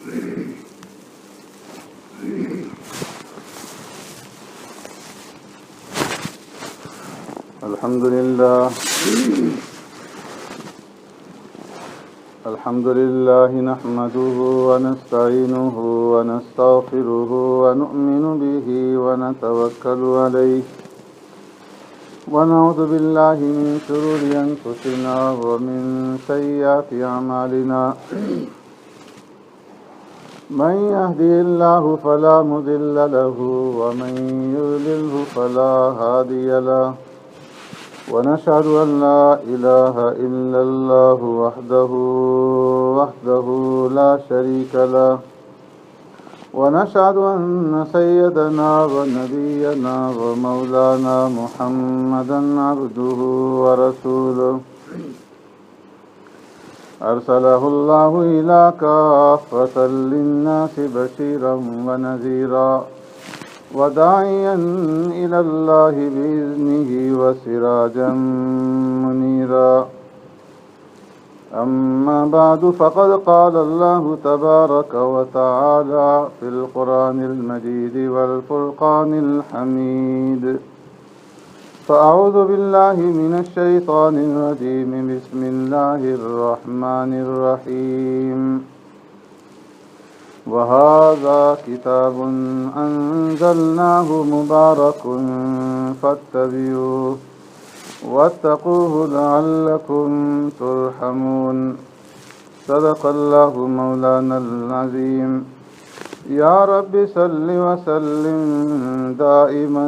الحمد لله نحمده ونستعينه ونستغفره ونؤمن به ونتوكل عليه ونعوذ بالله من شرور أنفسنا ومن سيئات أعمالنا من يهده الله فلا مضل له ومن يضلله فلا هادي له ونشهد أن لا إله إلا الله وحده لا شريك له ونشهد أن سيدنا ونبينا ومولانا محمدا عبده ورسوله أرسله الله إلى كافة للناس بشيرا ونذيرا وداعيا إلى الله بإذنه وسراجا منيرا أما بعد فقد قال الله تبارك وتعالى في القرآن المجيد والفرقان الحميد فأعوذ بالله من الشيطان الرجيم بسم الله الرحمن الرحيم وهذا كتاب أنزلناه مبارك فاتبعوه واتقوه لعلكم ترحمون صدق الله مولانا العظيم يا رب صل وسلم دائما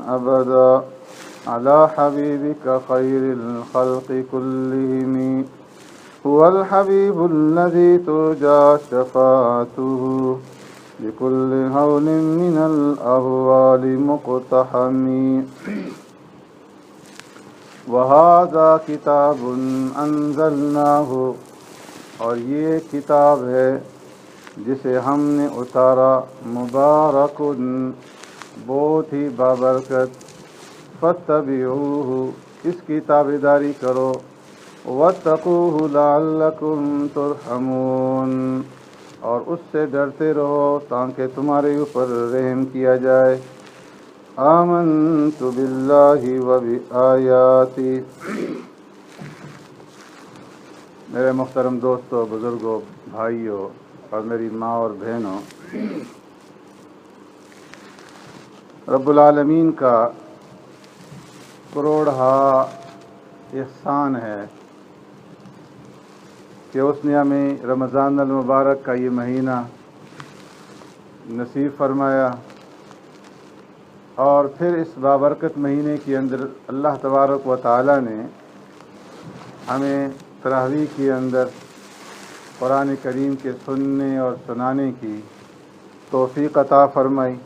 أبدا على حبيبك خير الخلق كلهم هو الحبيب الذي ترجى شفاعته بكل هول من الأهوال مقتحم وهذا كتاب أنزلناه اور یہ کتاب ہے جسے ہم نے اتارا مبارک بہت ہی بابرکت فاتبعوه اس کی تابعداری کرو واتقوه لعلکم ترحمون اور اس سے ڈرتے رہو تاکہ تمہارے اوپر رحم کیا جائے آمنت باللہ وبآیاتی میرے محترم دوستوں، بزرگوں، بھائیوں اور میری ماں اور بہنوں، رب العالمین کا کروڑہا احسان ہے کہ اس نے ہمیں رمضان المبارک کا یہ مہینہ نصیب فرمایا، اور پھر اس بابرکت مہینے کے اندر اللہ تبارک و تعالی نے ہمیں تراویح کے اندر قرآن کریم کے سننے اور سنانے کی توفیق عطا فرمائی۔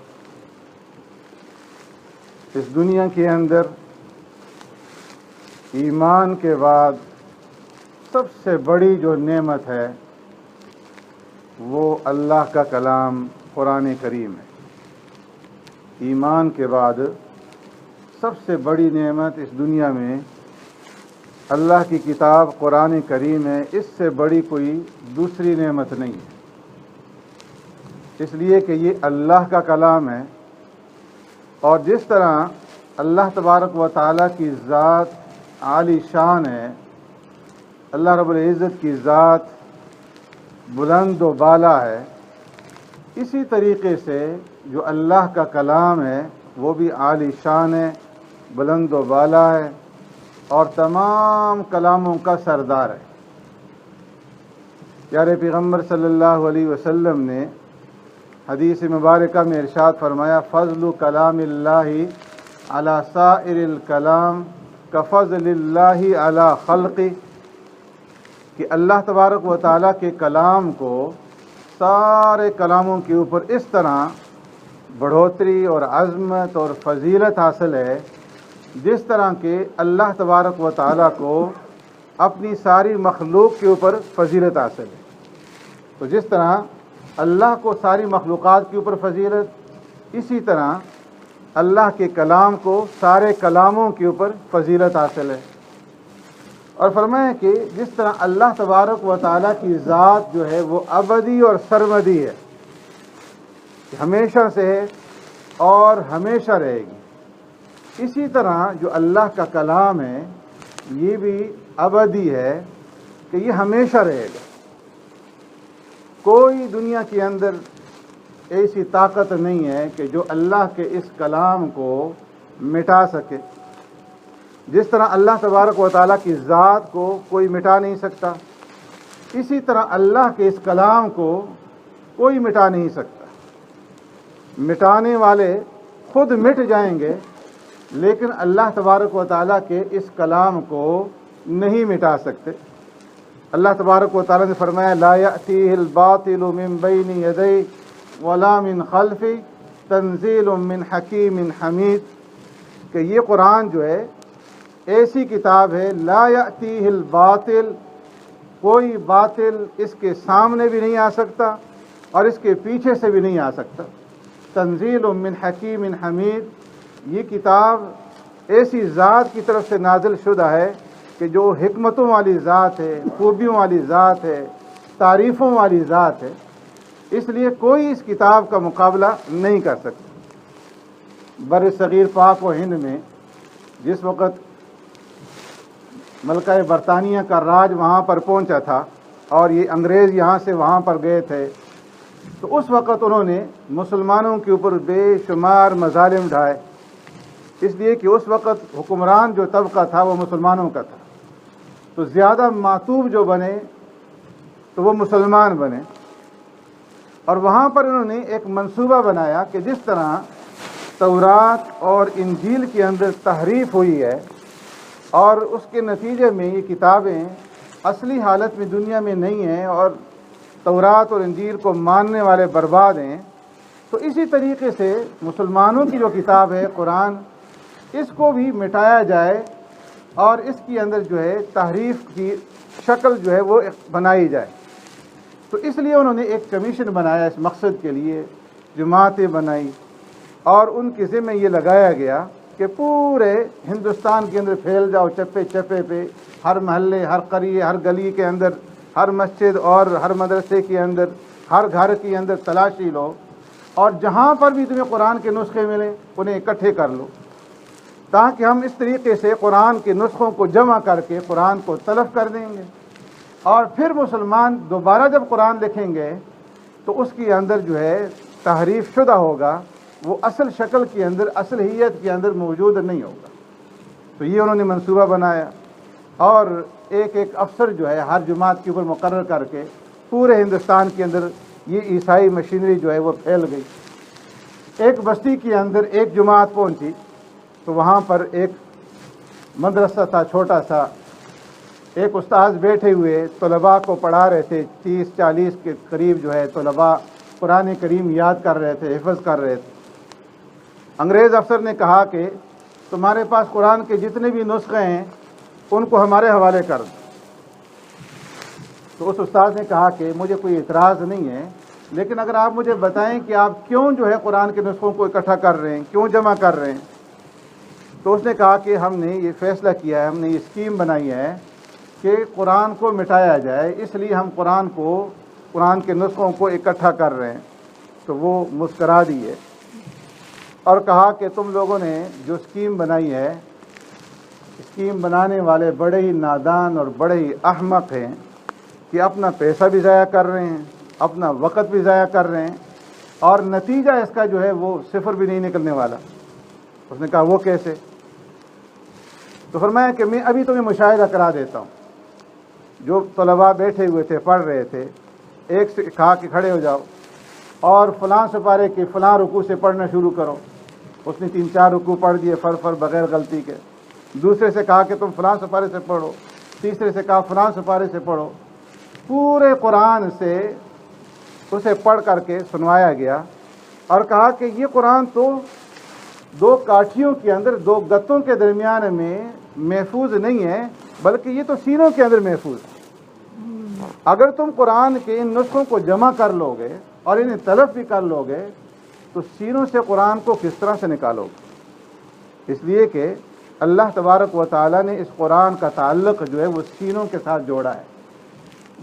اس دنیا کے اندر ایمان کے بعد سب سے بڑی جو نعمت ہے وہ اللہ کا کلام قرآن کریم ہے۔ ایمان کے بعد سب سے بڑی نعمت اس دنیا میں اللہ کی کتاب قرآن کریم ہے، اس سے بڑی کوئی دوسری نعمت نہیں ہے، اس لیے کہ یہ اللہ کا کلام ہے، اور جس طرح اللہ تبارک و تعالیٰ کی ذات عالی شان ہے، اللہ رب العزت کی ذات بلند و بالا ہے، اسی طریقے سے جو اللہ کا کلام ہے وہ بھی عالی شان ہے، بلند و بالا ہے، اور تمام کلاموں کا سردار ہے۔ پیارے پیغمبر صلی اللہ علیہ وسلم نے حدیث مبارکہ میں ارشاد فرمایا فضل کلام اللہ علی سائر الکلام کفضل اللہ علی خلقی، کہ اللہ تبارک و تعالیٰ کے کلام کو سارے کلاموں کے اوپر اس طرح بڑھوتری اور عظمت اور فضیلت حاصل ہے جس طرح کہ اللہ تبارک و تعالیٰ کو اپنی ساری مخلوق کے اوپر فضیلت حاصل ہے۔ تو جس طرح اللہ کو ساری مخلوقات کے اوپر فضیلت، اسی طرح اللہ کے کلام کو سارے کلاموں کے اوپر فضیلت حاصل ہے۔ اور فرمایا کہ جس طرح اللہ تبارک و تعالیٰ کی ذات جو ہے وہ ابدی اور سرمدی ہے، ہمیشہ سے ہے اور ہمیشہ رہے گی، اسی طرح جو اللہ کا کلام ہے یہ بھی ابدی ہے کہ یہ ہمیشہ رہے گا۔ کوئی دنیا کے اندر ایسی طاقت نہیں ہے کہ جو اللہ کے اس کلام کو مٹا سکے۔ جس طرح اللہ تبارک و تعالیٰ کی ذات کو کوئی مٹا نہیں سکتا، اسی طرح اللہ کے اس کلام کو کوئی مٹا نہیں سکتا۔ مٹانے والے خود مٹ جائیں گے لیکن اللہ تبارک و تعالیٰ کے اس کلام کو نہیں مٹا سکتے۔ اللہ تبارک و تعالیٰ نے فرمایا لا یأتیہ الباطل من بین یدیہ ولا من خلفہ تنزیل من حکیم حمید، کہ یہ قرآن جو ہے ایسی کتاب ہے لا یأتیہ الباطل، کوئی باطل اس کے سامنے بھی نہیں آ سکتا اور اس کے پیچھے سے بھی نہیں آ سکتا۔ تنزیل من حکیم حمید، یہ کتاب ایسی ذات کی طرف سے نازل شدہ ہے کہ جو حکمتوں والی ذات ہے، خوبیوں والی ذات ہے، تعریفوں والی ذات ہے، اس لیے کوئی اس کتاب کا مقابلہ نہیں کر سکتا۔ بر صغیر پاک و ہند میں جس وقت ملکہ برطانیہ کا راج وہاں پر پہنچا تھا اور یہ انگریز یہاں سے وہاں پر گئے تھے، تو اس وقت انہوں نے مسلمانوں کے اوپر بے شمار مظالم ڈھائے، اس لیے کہ اس وقت حکمران جو طبقہ تھا وہ مسلمانوں کا تھا، تو زیادہ معتوب جو بنے تو وہ مسلمان بنے۔ اور وہاں پر انہوں نے ایک منصوبہ بنایا کہ جس طرح تورات اور انجیل کے اندر تحریف ہوئی ہے اور اس کے نتیجے میں یہ کتابیں اصلی حالت میں دنیا میں نہیں ہیں اور تورات اور انجیل کو ماننے والے برباد ہیں، تو اسی طریقے سے مسلمانوں کی جو کتاب ہے قرآن، اس کو بھی مٹایا جائے اور اس کے اندر جو ہے تحریف کی شکل جو ہے وہ بنائی جائے۔ تو اس لیے انہوں نے ایک کمیشن بنایا اس مقصد کے لیے، جماعتیں بنائی اور ان کے ذمہ یہ لگایا گیا کہ پورے ہندوستان کے اندر پھیل جاؤ، چپے چپے پہ، ہر محلے، ہر قریے، ہر گلی کے اندر، ہر مسجد اور ہر مدرسے کے اندر، ہر گھر کے اندر تلاشی لو اور جہاں پر بھی تمہیں قرآن کے نسخے ملیں انہیں اکٹھے کر لو، تاکہ ہم اس طریقے سے قرآن کے نسخوں کو جمع کر کے قرآن کو تلف کر دیں گے، اور پھر مسلمان دوبارہ جب قرآن لکھیں گے تو اس کے اندر جو ہے تحریف شدہ ہوگا، وہ اصل شکل کے اندر، اصل حیت کے اندر موجود نہیں ہوگا۔ تو یہ انہوں نے منصوبہ بنایا اور ایک ایک افسر جو ہے ہر جماعت کے اوپر مقرر کر کے پورے ہندوستان کے اندر یہ عیسائی مشینری جو ہے وہ پھیل گئی۔ ایک بستی کے اندر ایک جماعت پہنچی تو وہاں پر ایک مدرسہ تھا چھوٹا سا، ایک استاذ بیٹھے ہوئے طلباء کو پڑھا رہے تھے، 30-40 کے قریب جو ہے طلباء قرآن کریم یاد کر رہے تھے، حفظ کر رہے تھے۔ انگریز افسر نے کہا کہ تمہارے پاس قرآن کے جتنے بھی نسخے ہیں ان کو ہمارے حوالے کر دو۔ تو اس استاذ نے کہا کہ مجھے کوئی اعتراض نہیں ہے، لیکن اگر آپ مجھے بتائیں کہ آپ کیوں جو ہے قرآن کے نسخوں کو اکٹھا کر رہے ہیں، کیوں جمع کر رہے ہیں؟ تو اس نے کہا کہ ہم نے یہ فیصلہ کیا ہے، ہم نے یہ اسکیم بنائی ہے کہ قرآن کو مٹایا جائے، اس لیے ہم قرآن کے نسخوں کو اکٹھا کر رہے ہیں۔ تو وہ مسکرا دیے اور کہا کہ تم لوگوں نے جو اسکیم بنائی ہے، اسکیم بنانے والے بڑے ہی نادان اور بڑے ہی احمق ہیں کہ اپنا پیسہ بھی ضائع کر رہے ہیں، اپنا وقت بھی ضائع کر رہے ہیں اور نتیجہ اس کا جو ہے وہ صفر بھی نہیں نکلنے والا۔ اس نے کہا وہ کیسے؟ تو فرمایا کہ میں ابھی تمہیں مشاہدہ کرا دیتا ہوں۔ جو طلباء بیٹھے ہوئے تھے پڑھ رہے تھے، ایک سے کہا کہ کھڑے ہو جاؤ اور فلاں سپارے کے فلاں رکوع سے پڑھنا شروع کرو۔ اس نے 3-4 رکوع پڑھ دیے فر بغیر غلطی کے۔ دوسرے سے کہا کہ تم فلاں سپارے سے پڑھو، تیسرے سے کہا فلاں سپارے سے پڑھو۔ پورے قرآن سے اسے پڑھ کر کے سنوایا گیا اور کہا کہ یہ قرآن تو 2 کاٹھیوں کے اندر 2 گتوں کے درمیان میں محفوظ نہیں ہے، بلکہ یہ تو سینوں کے اندر محفوظ ہے۔ اگر تم قرآن کے ان نسخوں کو جمع کر لو گے اور انہیں تلف بھی کر لو گے تو سینوں سے قرآن کو کس طرح سے نکالو گے؟ اس لیے کہ اللہ تبارک و تعالیٰ نے اس قرآن کا تعلق جو ہے وہ سینوں کے ساتھ جوڑا ہے۔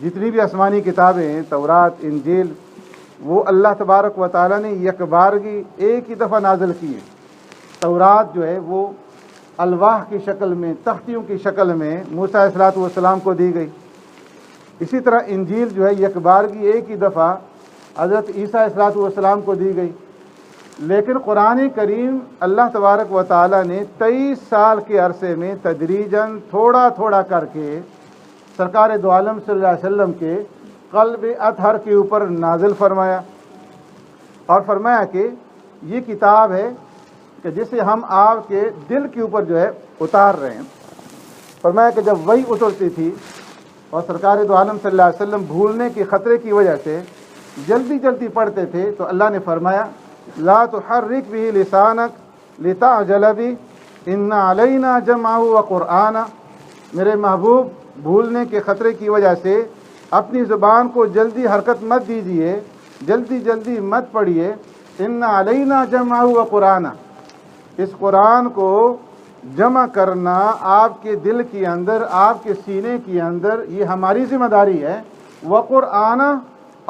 جتنی بھی آسمانی کتابیں ہیں، تورات، انجیل، وہ اللہ تبارک و تعالیٰ نے یک بارگی ایک ہی دفعہ نازل کی ہے۔ تورات جو ہے وہ الواح کی شکل میں، تختیوں کی شکل میں موسیٰ علیہ السلام کو دی گئی۔ اسی طرح انجیل جو ہے یک بارگی ایک ہی دفعہ حضرت عیسیٰ علیہ السلام کو دی گئی۔ لیکن قرآن کریم اللہ تبارک و تعالیٰ نے 23 سال کے عرصے میں تدریجاً تھوڑا تھوڑا کر کے سرکار دو عالم صلی اللہ علیہ وسلم کے قلب اطہر کے اوپر نازل فرمایا، اور فرمایا کہ یہ کتاب ہے کہ جسے ہم آپ کے دل کے اوپر جو ہے اتار رہے ہیں۔ فرمایا کہ جب وہی اترتی تھی اور سرکار دو عالم صلی اللہ علیہ وسلم بھولنے کے خطرے کی وجہ سے جلدی جلدی پڑھتے تھے، تو اللہ نے فرمایا لا تحرک به لسانک لتعجل به ان علینا جمعہ وقرآنہ، میرے محبوب بھولنے کے خطرے کی وجہ سے اپنی زبان کو جلدی حرکت مت دیجیے، جلدی جلدی مت پڑھیے۔ ان علینا جمعہ وقرآنہ، اس قرآن کو جمع کرنا آپ کے دل کے اندر، آپ کے سینے کے اندر، یہ ہماری ذمہ داری ہے۔ وقرآنہ،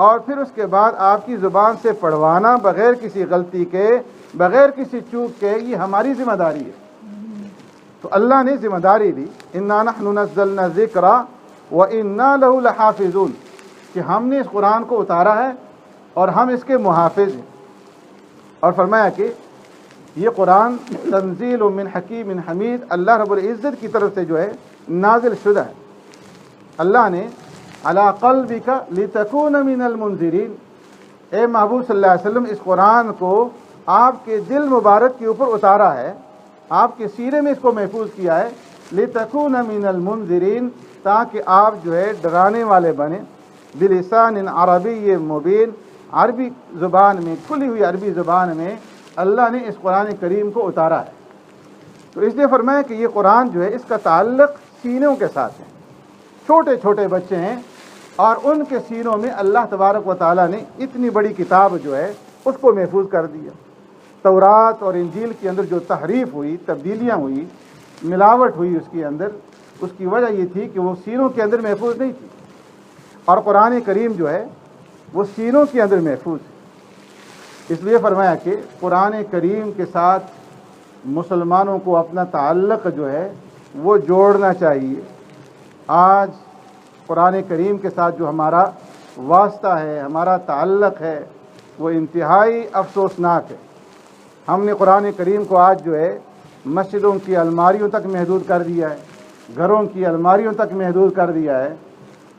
اور پھر اس کے بعد آپ کی زبان سے پڑھوانا بغیر کسی غلطی کے، بغیر کسی چوک کے، یہ ہماری ذمہ داری ہے۔ تو اللہ نے ذمہ داری دی، انا نحن نزلنا الذکر وانا لہ لحافظون، کہ ہم نے اس قرآن کو اتارا ہے اور ہم اس کے محافظ ہیں۔ اور فرمایا کہ یہ قرآن تنزیل من حکیم حمید، اللہ رب العزت کی طرف سے جو ہے نازل شدہ ہے۔ اللہ نے علی قلبک لتکون من المنذرین، اے محبوب صلی اللہ علیہ وسلم اس قرآن کو آپ کے دل مبارک کے اوپر اتارا ہے، آپ کے سینے میں اس کو محفوظ کیا ہے، لتکون من المنذرین، تاکہ آپ جو ہے ڈرانے والے بنیں، بلسان عربی مبین، عربی زبان میں، کھلی ہوئی عربی زبان میں اللہ نے اس قرآن کریم کو اتارا ہے۔ تو اس لیے فرمایا کہ یہ قرآن جو ہے اس کا تعلق سینوں کے ساتھ ہے۔ چھوٹے چھوٹے بچے ہیں اور ان کے سینوں میں اللہ تبارک و تعالیٰ نے اتنی بڑی کتاب جو ہے اس کو محفوظ کر دیا۔ تورات اور انجیل کے اندر جو تحریف ہوئی، تبدیلیاں ہوئی، ملاوٹ ہوئی اس کے اندر، اس کی وجہ یہ تھی کہ وہ سینوں کے اندر محفوظ نہیں تھی، اور قرآن کریم جو ہے وہ سینوں کے اندر محفوظ ہے۔ اس لیے فرمایا کہ قرآن کریم کے ساتھ مسلمانوں کو اپنا تعلق جو ہے وہ جوڑنا چاہیے۔ آج قرآن کریم کے ساتھ جو ہمارا واسطہ ہے، ہمارا تعلق ہے، وہ انتہائی افسوسناک ہے۔ ہم نے قرآن کریم کو آج جو ہے مسجدوں کی الماریوں تک محدود کر دیا ہے، گھروں کی الماریوں تک محدود کر دیا ہے۔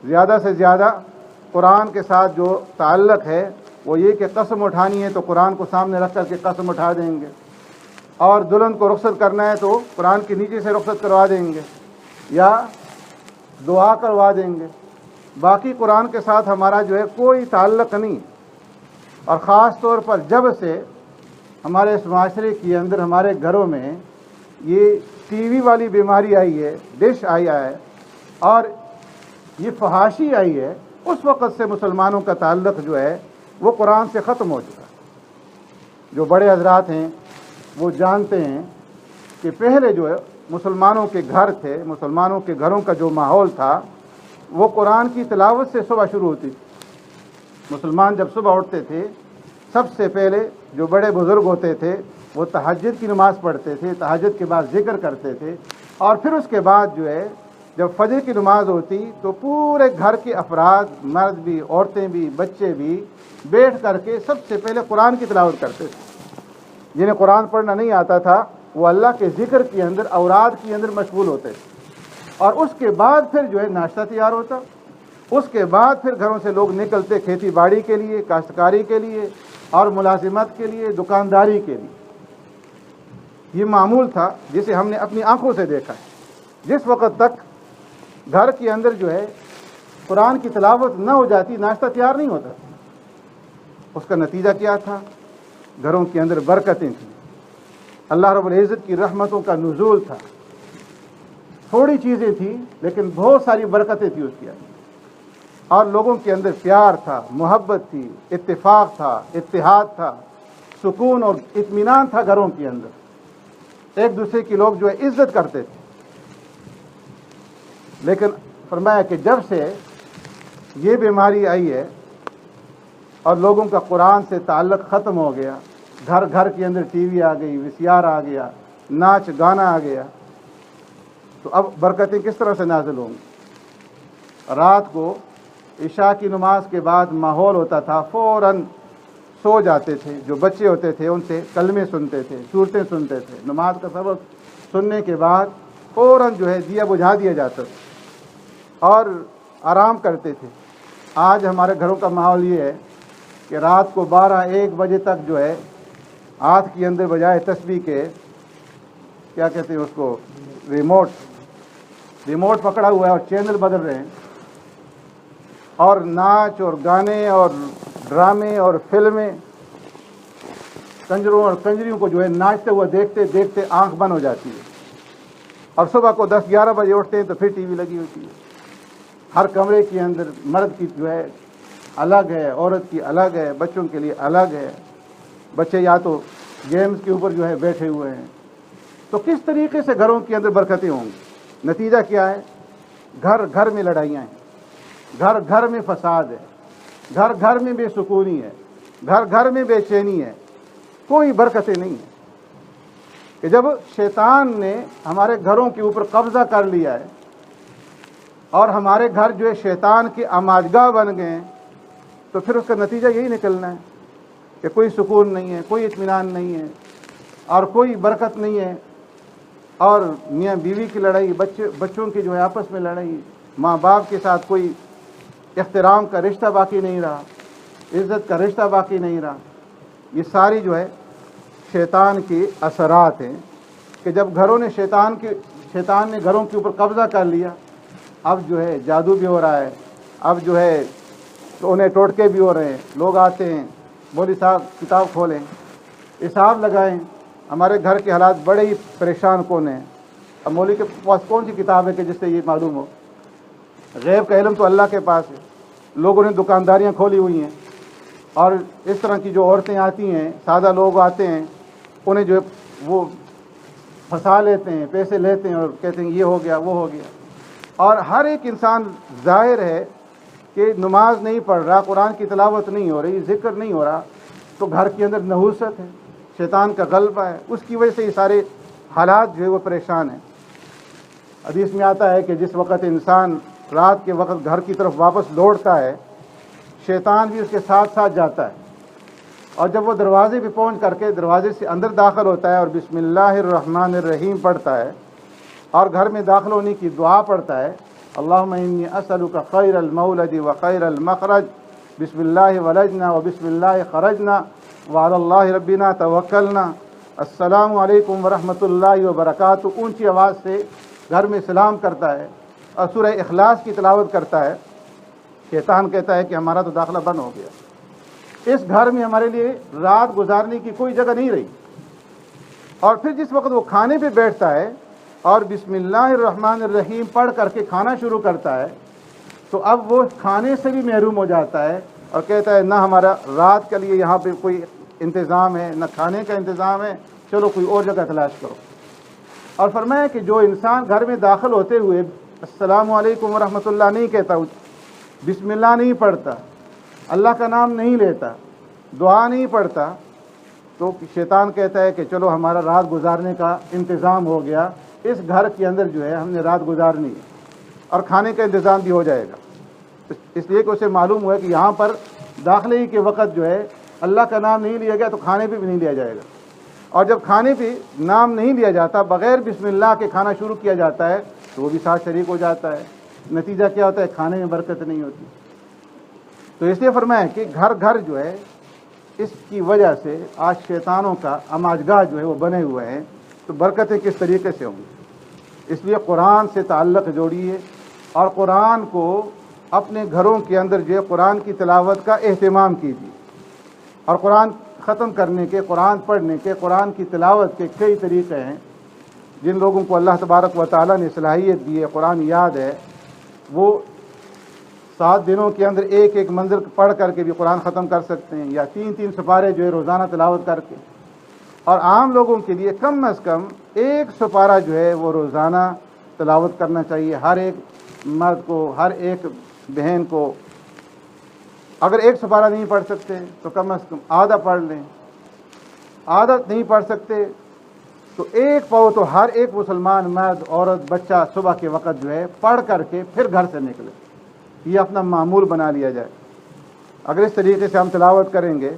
زیادہ سے زیادہ قرآن کے ساتھ جو تعلق ہے وہ یہ کہ قسم اٹھانی ہے تو قرآن کو سامنے رکھ کر کے قسم اٹھا دیں گے، اور دلہن کو رخصت کرنا ہے تو قرآن کے نیچے سے رخصت کروا دیں گے یا دعا کروا دیں گے۔ باقی قرآن کے ساتھ ہمارا جو ہے کوئی تعلق نہیں۔ اور خاص طور پر جب سے ہمارے اس معاشرے کے اندر، ہمارے گھروں میں یہ ٹی وی والی بیماری آئی ہے، ڈش آیا ہے اور یہ فحاشی آئی ہے، اس وقت سے مسلمانوں کا تعلق جو ہے وہ قرآن سے ختم ہو چکا ہے۔ جو بڑے حضرات ہیں وہ جانتے ہیں کہ پہلے جو ہے مسلمانوں کے گھر تھے، مسلمانوں کے گھروں کا جو ماحول تھا وہ قرآن کی تلاوت سے صبح شروع ہوتی تھی۔ مسلمان جب صبح اٹھتے تھے، سب سے پہلے جو بڑے بزرگ ہوتے تھے وہ تہجد کی نماز پڑھتے تھے، تہجد کے بعد ذکر کرتے تھے، اور پھر اس کے بعد جو ہے جب فجر کی نماز ہوتی تو پورے گھر کے افراد، مرد بھی، عورتیں بھی، بچے بھی بیٹھ کر کے سب سے پہلے قرآن کی تلاوت کرتے تھے۔ جنہیں قرآن پڑھنا نہیں آتا تھا وہ اللہ کے ذکر کے اندر، اوراد کے اندر مشغول ہوتے تھے، اور اس کے بعد پھر جو ہے ناشتہ تیار ہوتا، اس کے بعد پھر گھروں سے لوگ نکلتے کھیتی باڑی کے لیے، کاشتکاری کے لیے، اور ملازمت کے لیے، دکانداری کے لیے۔ یہ معمول تھا جسے ہم نے اپنی آنکھوں سے دیکھا ہے۔ جس وقت تک گھر کے اندر جو ہے قرآن کی تلاوت نہ ہو جاتی، ناشتہ تیار نہیں ہوتا۔ اس کا نتیجہ کیا تھا؟ گھروں کے اندر برکتیں تھیں، اللہ رب العزت کی رحمتوں کا نزول تھا۔ تھوڑی چیزیں تھیں لیکن بہت ساری برکتیں تھیں اس کے اندر، اور لوگوں کے اندر پیار تھا، محبت تھی، اتفاق تھا، اتحاد تھا، سکون اور اطمینان تھا گھروں کے اندر۔ ایک دوسرے کی لوگ جو ہے عزت کرتے تھے، لیکن فرمایا کہ جب سے یہ بیماری آئی ہے اور لوگوں کا قرآن سے تعلق ختم ہو گیا، گھر گھر کے اندر ٹی وی آ گئی، ویسیار آ گیا، ناچ گانا آ گیا، تو اب برکتیں کس طرح سے نازل ہوں گی؟ رات کو عشاء کی نماز کے بعد ماحول ہوتا تھا، فوراً سو جاتے تھے، جو بچے ہوتے تھے ان سے کلمے سنتے تھے، سورتیں سنتے تھے، نماز کا سبق سننے کے بعد فوراً جو ہے دیا بجھا دیا جاتا تھا اور آرام کرتے تھے۔ آج ہمارے گھروں کا ماحول یہ ہے کہ رات کو 12-1 بجے تک جو ہے ہاتھ کے اندر بجائے تسبیح کے کیا کہتے ہیں اس کو، ریموٹ پکڑا ہوا ہے اور چینل بدل رہے ہیں، اور ناچ اور گانے اور ڈرامے اور فلمیں، کنجروں اور کنجریوں کو جو ہے ناچتے ہوئے دیکھتے دیکھتے آنکھ بند ہو جاتی ہے، اور صبح کو 10-11 بجے اٹھتے ہیں تو پھر ٹی وی لگی ہوتی ہے۔ ہر کمرے کے اندر مرد کی جو ہے الگ ہے، عورت کی الگ ہے، بچوں کے لیے الگ ہے، بچے یا تو گیمز کے اوپر جو ہے بیٹھے ہوئے ہیں۔ تو کس طریقے سے گھروں کے اندر برکتیں ہوں گی؟ نتیجہ کیا ہے؟ گھر گھر میں لڑائیاں ہیں، گھر گھر میں فساد ہے، گھر گھر میں بے سکونی ہے، گھر گھر میں بے چینی ہے، کوئی برکتیں نہیں ہیں۔ کہ جب شیطان نے ہمارے گھروں کے اوپر قبضہ کر لیا ہے اور ہمارے گھر جو ہے شیطان کی آماجگاہ بن گئے ہیں، تو پھر اس کا نتیجہ یہی نکلنا ہے کہ کوئی سکون نہیں ہے، کوئی اطمینان نہیں ہے اور کوئی برکت نہیں ہے، اور میاں بیوی کی لڑائی، بچوں کی جو ہے آپس میں لڑائی، ماں باپ کے ساتھ کوئی احترام کا رشتہ باقی نہیں رہا، عزت کا رشتہ باقی نہیں رہا۔ یہ ساری جو ہے شیطان کی اثرات ہیں کہ جب شیطان نے گھروں کے اوپر قبضہ کر لیا، اب جو ہے جادو بھی ہو رہا ہے، اب جو ہے انہیں ٹوٹکے بھی ہو رہے ہیں، لوگ آتے ہیں، مولوی صاحب کتاب کھولیں، حساب لگائیں، ہمارے گھر کے حالات بڑے ہی پریشان کون ہیں۔ اب مولوی کے پاس کون سی کتاب ہے کہ جس سے یہ معلوم ہو؟ غیب کا علم تو اللہ کے پاس ہے۔ لوگوں نے دکانداریاں کھولی ہوئی ہیں، اور اس طرح کی جو عورتیں آتی ہیں، سادہ لوگ آتے ہیں، انہیں جو ہے وہ پھنسا لیتے ہیں، پیسے لیتے ہیں اور کہتے ہیں یہ ہو گیا وہ ہو گیا۔ اور ہر ایک انسان ظاہر ہے کہ نماز نہیں پڑھ رہا، قرآن کی تلاوت نہیں ہو رہی، ذکر نہیں ہو رہا، تو گھر کے اندر نحوست ہے، شیطان کا غلبہ ہے، اس کی وجہ سے یہ سارے حالات جو ہے وہ پریشان ہیں۔ حدیث میں آتا ہے کہ جس وقت انسان رات کے وقت گھر کی طرف واپس لوٹتا ہے، شیطان بھی اس کے ساتھ ساتھ جاتا ہے، اور جب وہ دروازے پہ پہنچ کر کے دروازے سے اندر داخل ہوتا ہے اور بسم اللہ الرحمن الرحیم پڑھتا ہے اور گھر میں داخل ہونے کی دعا پڑھتا ہے، اللہم انی اسألک خیر المولد و خیر المخرج، بسم اللہ ولجنا و بسم اللہ خرجنا وعلی اللہ ربنا توکلنا، السلام علیکم ورحمۃ اللہ وبرکاتہ، اونچی آواز سے گھر میں سلام کرتا ہے اور سورہ اخلاص کی تلاوت کرتا ہے، شیطان کہتا ہے کہ ہمارا تو داخلہ بند ہو گیا، اس گھر میں ہمارے لیے رات گزارنے کی کوئی جگہ نہیں رہی۔ اور پھر جس وقت وہ کھانے پہ بیٹھتا ہے اور بسم اللہ الرحمن الرحیم پڑھ کر کے کھانا شروع کرتا ہے، تو اب وہ کھانے سے بھی محروم ہو جاتا ہے اور کہتا ہے نہ ہمارا رات کے لیے یہاں پہ کوئی انتظام ہے، نہ کھانے کا انتظام ہے، چلو کوئی اور جگہ تلاش کرو۔ اور فرمایا کہ جو انسان گھر میں داخل ہوتے ہوئے السلام علیکم ورحمۃ اللہ نہیں کہتا، بسم اللہ نہیں پڑھتا، اللہ کا نام نہیں لیتا، دعا نہیں پڑھتا، تو شیطان کہتا ہے کہ چلو ہمارا رات گزارنے کا انتظام ہو گیا، اس گھر کے اندر جو ہے ہم نے رات گزارنی ہے اور کھانے کا انتظام بھی ہو جائے گا۔ اس لیے کہ اسے معلوم ہوا کہ یہاں پر داخلے ہی کے وقت جو ہے اللہ کا نام نہیں لیا گیا تو کھانے پہ بھی نہیں لیا جائے گا، اور جب کھانے پہ نام نہیں لیا جاتا، بغیر بسم اللہ کے کھانا شروع کیا جاتا ہے تو وہ بھی ساتھ شریک ہو جاتا ہے، نتیجہ کیا ہوتا ہے؟ کھانے میں برکت نہیں ہوتی۔ تو اس لیے فرمایا کہ گھر گھر جو ہے اس کی وجہ سے آج شیطانوں کا اماجگاہ جو ہے وہ بنے ہوئے ہیں، تو برکتیں کس طریقے سے ہوں گی؟ اس لیے قرآن سے تعلق جوڑیے اور قرآن کو اپنے گھروں کے اندر جو ہے قرآن کی تلاوت کا اہتمام کیجیے، اور قرآن ختم کرنے کے، قرآن پڑھنے کے، قرآن کی تلاوت کے کئی طریقے ہیں۔ جن لوگوں کو اللہ تبارک و تعالیٰ نے صلاحیت دی ہے، قرآن یاد ہے، وہ 7 دنوں کے اندر ایک ایک منزل پڑھ کر کے بھی قرآن ختم کر سکتے ہیں، یا 3 سپارے جو ہے روزانہ تلاوت کر کے، اور عام لوگوں کے لیے کم از کم 1 سپارہ جو ہے وہ روزانہ تلاوت کرنا چاہیے، ہر ایک مرد کو، ہر ایک بہن کو۔ اگر 1 سپارہ نہیں پڑھ سکتے تو کم از کم آدھا پڑھ لیں، آدھا نہیں پڑھ سکتے تو 1 پاؤ تو ہر ایک مسلمان مرد، عورت، بچہ صبح کے وقت جو ہے پڑھ کر کے پھر گھر سے نکلے، یہ اپنا معمول بنا لیا جائے۔ اگر اس طریقے سے ہم تلاوت کریں گے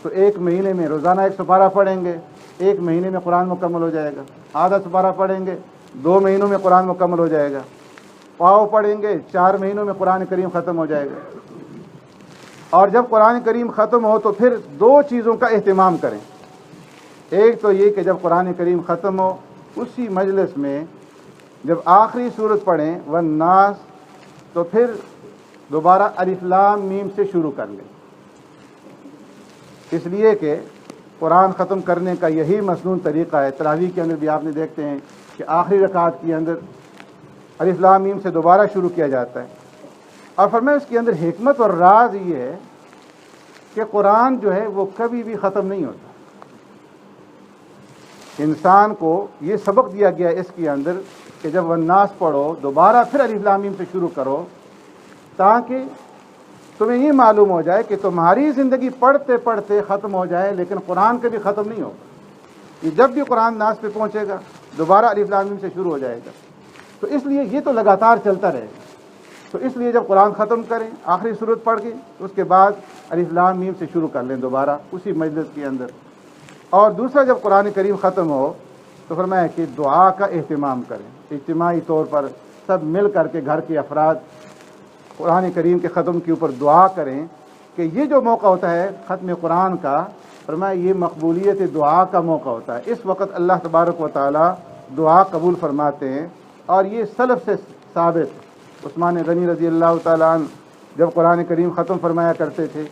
تو 1 مہینے میں روزانہ 1 سپارہ پڑھیں گے، 1 مہینے میں قرآن مکمل ہو جائے گا۔ آدھا سپارہ پڑھیں گے، 2 مہینوں میں قرآن مکمل ہو جائے گا۔ پاؤ پڑھیں گے، 4 مہینوں میں قرآن کریم ختم ہو جائے گا۔ اور جب قرآن کریم ختم ہو تو پھر 2 چیزوں کا اہتمام کریں۔ ایک تو یہ کہ جب قرآن کریم ختم ہو اسی مجلس میں جب آخری سورت پڑھیں والناس، تو پھر دوبارہ الف لام میم سے شروع کر لیں، اس لیے کہ قرآن ختم کرنے کا یہی مسنون طریقہ ہے۔ تراویح کے اندر بھی آپ نے دیکھتے ہیں کہ آخری رکعت کے اندر الف لام میم سے دوبارہ شروع کیا جاتا ہے۔ اور فرمایا اس کے اندر حکمت اور راز یہ ہے کہ قرآن جو ہے وہ کبھی بھی ختم نہیں ہوتا۔ انسان کو یہ سبق دیا گیا اس کے اندر کہ جب والناس پڑھو دوبارہ پھر الف لام میم سے شروع کرو، تاکہ تمہیں یہ معلوم ہو جائے کہ تمہاری زندگی پڑھتے پڑھتے ختم ہو جائے لیکن قرآن کبھی ختم نہیں ہوگا۔ یہ جب بھی قرآن ناس پہ پہنچے گا دوبارہ الف لام میم سے شروع ہو جائے گا، تو اس لیے یہ تو لگاتار چلتا رہے گا۔ تو اس لیے جب قرآن ختم کریں آخری سورت پڑھ کے اس کے بعد الف لام میم سے شروع کر لیں دوبارہ اسی مجلس کے اندر۔ اور دوسرا جب قرآن کریم ختم ہو تو فرمایا کہ دعا کا اہتمام کریں، اجتماعی طور پر سب مل کر کے گھر کے افراد قرآن کریم کے ختم کے اوپر دعا کریں کہ یہ جو موقع ہوتا ہے ختم قرآن کا، فرمایا یہ مقبولیت دعا کا موقع ہوتا ہے۔ اس وقت اللہ تبارک و تعالی دعا قبول فرماتے ہیں، اور یہ سلف سے ثابت۔ عثمان غنی رضی اللہ تعالیٰ عنہ جب قرآن کریم ختم فرمایا کرتے تھے،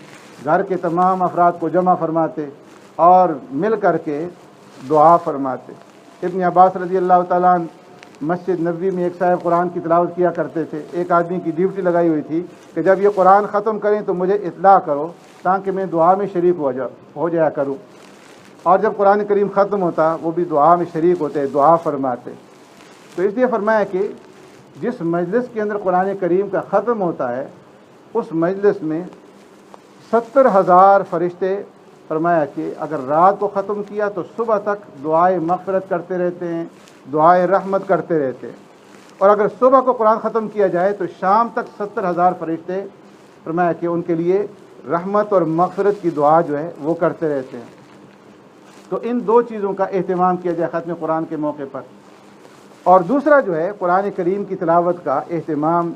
گھر کے تمام افراد کو جمع فرماتے اور مل کر کے دعا فرماتے۔ ابن عباس رضی اللہ تعالیٰ عنہ مسجد نبوی میں ایک صاحب قرآن کی تلاوت کیا کرتے تھے، ایک آدمی کی ڈیوٹی لگائی ہوئی تھی کہ جب یہ قرآن ختم کریں تو مجھے اطلاع کرو تاکہ میں دعا میں شریک ہو جایا کروں۔ اور جب قرآن کریم ختم ہوتا وہ بھی دعا میں شریک ہوتے، دعا فرماتے۔ تو اس لیے فرمایا کہ جس مجلس کے اندر قرآن کریم کا ختم ہوتا ہے اس مجلس میں 70,000 فرشتے، فرمایا کہ اگر رات کو ختم کیا تو صبح تک دعائے مغفرت کرتے رہتے ہیں، دعائے رحمت کرتے رہتے ہیں۔ اور اگر صبح کو قرآن ختم کیا جائے تو شام تک 70,000 فرشتے، فرمایا کہ ان کے لیے رحمت اور مغفرت کی دعا جو ہے وہ کرتے رہتے ہیں۔ تو ان 2 چیزوں کا اہتمام کیا جائے ختم قرآن کے موقع پر۔ اور دوسرا جو ہے قرآن کریم کی تلاوت کا اہتمام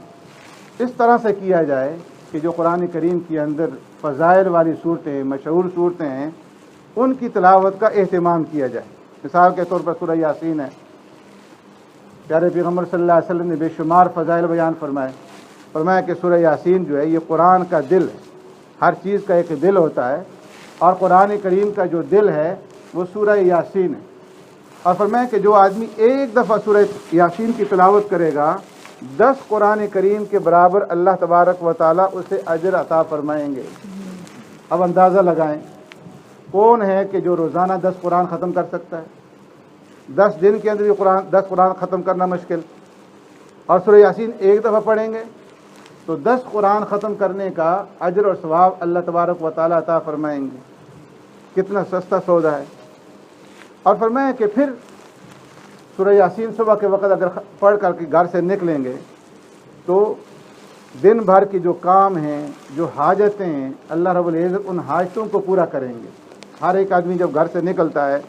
اس طرح سے کیا جائے کہ جو قرآن کریم کے اندر فضائل والی صورتیں، مشہور صورتیں ہیں، ان کی تلاوت کا اہتمام کیا جائے۔ مثال کے طور پر سورہ یاسین ہے، پیارے پیغمبر صلی اللہ علیہ وسلم نے بے شمار فضائل بیان فرمایا کہ سورہ یاسین جو ہے یہ قرآن کا دل ہے، ہر چیز کا ایک دل ہوتا ہے، اور قرآن کریم کا جو دل ہے وہ سورہ یاسین ہے۔ اور فرمایا کہ جو آدمی ایک دفعہ سورہ یاسین کی تلاوت کرے گا 10 قرآن کریم کے برابر اللہ تبارک و تعالیٰ اسے اجر عطا فرمائیں گے۔ اب اندازہ لگائیں کون ہے کہ جو روزانہ 10 قرآن ختم کر سکتا ہے؟ 10 دن کے اندر بھی 10 قرآن ختم کرنا مشکل، اور سورہ یاسین ایک دفعہ پڑھیں گے تو 10 قرآن ختم کرنے کا اجر اور ثواب اللہ تبارک و تعالیٰ عطا فرمائیں گے۔ کتنا سستا سودا ہے۔ اور فرمایا کہ پھر سورہ یاسین صبح کے وقت اگر پڑھ کر کے گھر سے نکلیں گے تو دن بھر کے جو کام ہیں، جو حاجتیں ہیں، اللہ رب العزت ان حاجتوں کو پورا کریں گے۔ ہر ایک آدمی جب گھر سے نکلتا ہے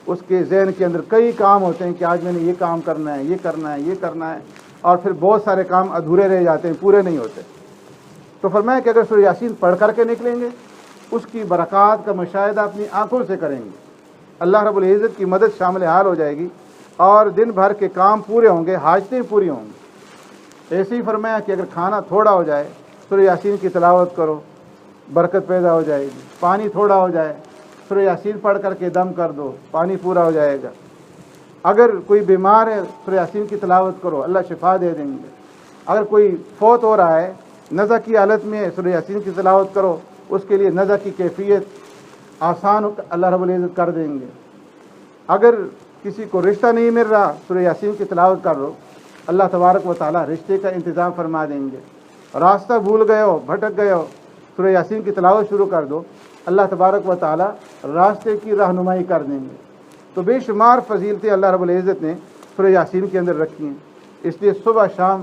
اس کے ذہن کے اندر کئی کام ہوتے ہیں کہ آج میں نے یہ کام کرنا ہے، یہ کرنا ہے، یہ کرنا ہے، اور پھر بہت سارے کام ادھورے رہ جاتے ہیں، پورے نہیں ہوتے۔ تو فرمایا کہ اگر سورہ یاسین پڑھ کر کے نکلیں گے اس کی برکات کا مشاہدہ اپنی آنکھوں سے کریں گے، اللہ رب العزت کی مدد شامل حال ہو جائے گی، اور دن بھر کے کام پورے ہوں گے، حاجتیں پوری ہوں گی۔ ایسے ہی فرمایا کہ اگر کھانا تھوڑا ہو جائے سورہ یاسین کی تلاوت کرو، برکت پیدا ہو جائے گی۔ پانی تھوڑا ہو جائے سورہ یاسین پڑھ کر کے دم کر دو، پانی پورا ہو جائے گا۔ اگر کوئی بیمار ہے سورہ یاسین کی تلاوت کرو، اللہ شفا دے دیں گے۔ اگر کوئی فوت ہو رہا ہے نزع کی حالت میں سورہ یاسین کی تلاوت کرو، اس کے لیے نزع کی کیفیت آسان اللہ رب العزت کر دیں گے۔ اگر کسی کو رشتہ نہیں مل رہا سورہ یاسین کی تلاوت کر لو، اللہ تبارک و تعالیٰ رشتے کا انتظام فرما دیں گے۔ راستہ بھول گئے ہو، بھٹک گئے ہو، سورہ یاسین کی تلاوت شروع کر دو، اللہ تبارک و تعالیٰ راستے کی رہنمائی کر دیں گے۔ تو بے شمار فضیلتیں اللہ رب العزت نے سورہ یاسین کے اندر رکھی ہیں، اس لیے صبح شام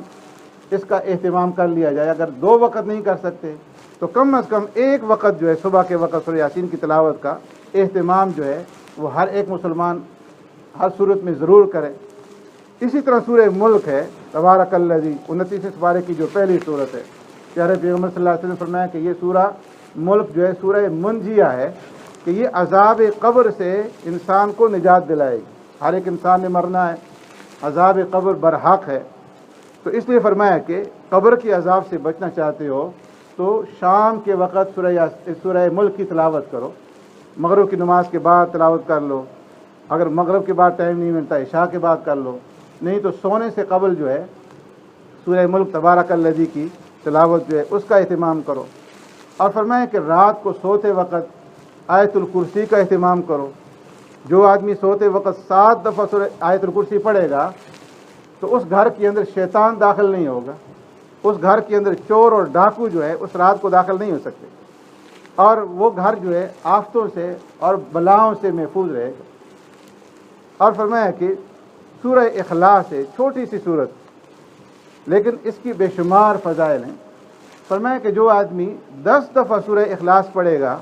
اس کا اہتمام کر لیا جائے۔ اگر 2 وقت نہیں کر سکتے تو کم از کم 1 وقت جو ہے صبح کے وقت سورہ یاسین کی تلاوت کا اہتمام جو ہے وہ ہر ایک مسلمان ہر صورت میں ضرور کرے۔ اسی طرح سورہ ملک ہے، تبارک الذی 29 پارے کی جو پہلی صورت ہے، پیارے پیغمبر صلی اللہ علیہ وسلم نے فرمایا کہ یہ سورہ ملک جو ہے سورہ منجیہ ہے، کہ یہ عذاب قبر سے انسان کو نجات دلائے گی۔ ہر ایک انسان نے مرنا ہے، عذاب قبر برحق ہے، تو اس لیے فرمایا کہ قبر کی عذاب سے بچنا چاہتے ہو تو شام کے وقت سورہ ملک کی تلاوت کرو، مغرب کی نماز کے بعد تلاوت کر لو، اگر مغرب کے بعد ٹائم نہیں ملتا عشاء کے بعد کر لو، نہیں تو سونے سے قبل جو ہے سورہ ملک تبارک الذی کی تلاوت جو ہے اس کا اہتمام کرو۔ اور فرمایا کہ رات کو سوتے وقت آیت الکرسی کا اہتمام کرو۔ جو آدمی سوتے وقت 7 دفعہ سورہ آیت الکرسی پڑھے گا تو اس گھر کے اندر شیطان داخل نہیں ہوگا، اس گھر کے اندر چور اور ڈاکو جو ہے اس رات کو داخل نہیں ہو سکتے، اور وہ گھر جو ہے آفتوں سے اور بلاؤں سے محفوظ رہے گا۔ اور فرمایا کہ سورہ اخلاص ہے، چھوٹی سی صورت لیکن اس کی بے شمار فضائل ہیں۔ فرمایا کہ جو آدمی 10 دفعہ سورہ اخلاص پڑھے گا،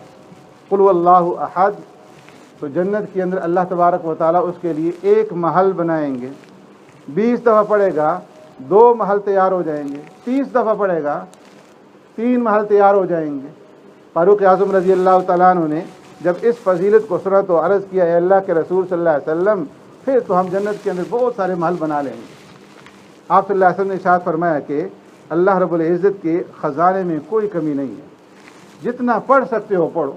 قل هو اللہ احد، تو جنت کے اندر اللہ تبارک و تعالیٰ اس کے لیے 1 محل بنائیں گے۔ 20 دفعہ پڑھے گا 2 محل تیار ہو جائیں گے۔ 30 دفعہ پڑھے گا 3 محل تیار ہو جائیں گے۔ فاروق اعظم رضی اللہ تعالیٰ عنہ نے جب اس فضیلت کو سنا تو عرض کیا، اے اللہ کے رسول صلی اللہ علیہ وسلم، پھر تو ہم جنت کے اندر بہت سارے محل بنا لیں گے۔ آپ صلی اللہ علیہ وسلم نے ارشاد فرمایا کہ اللہ رب العزت کے خزانے میں کوئی کمی نہیں ہے، جتنا پڑھ سکتے ہو پڑھو۔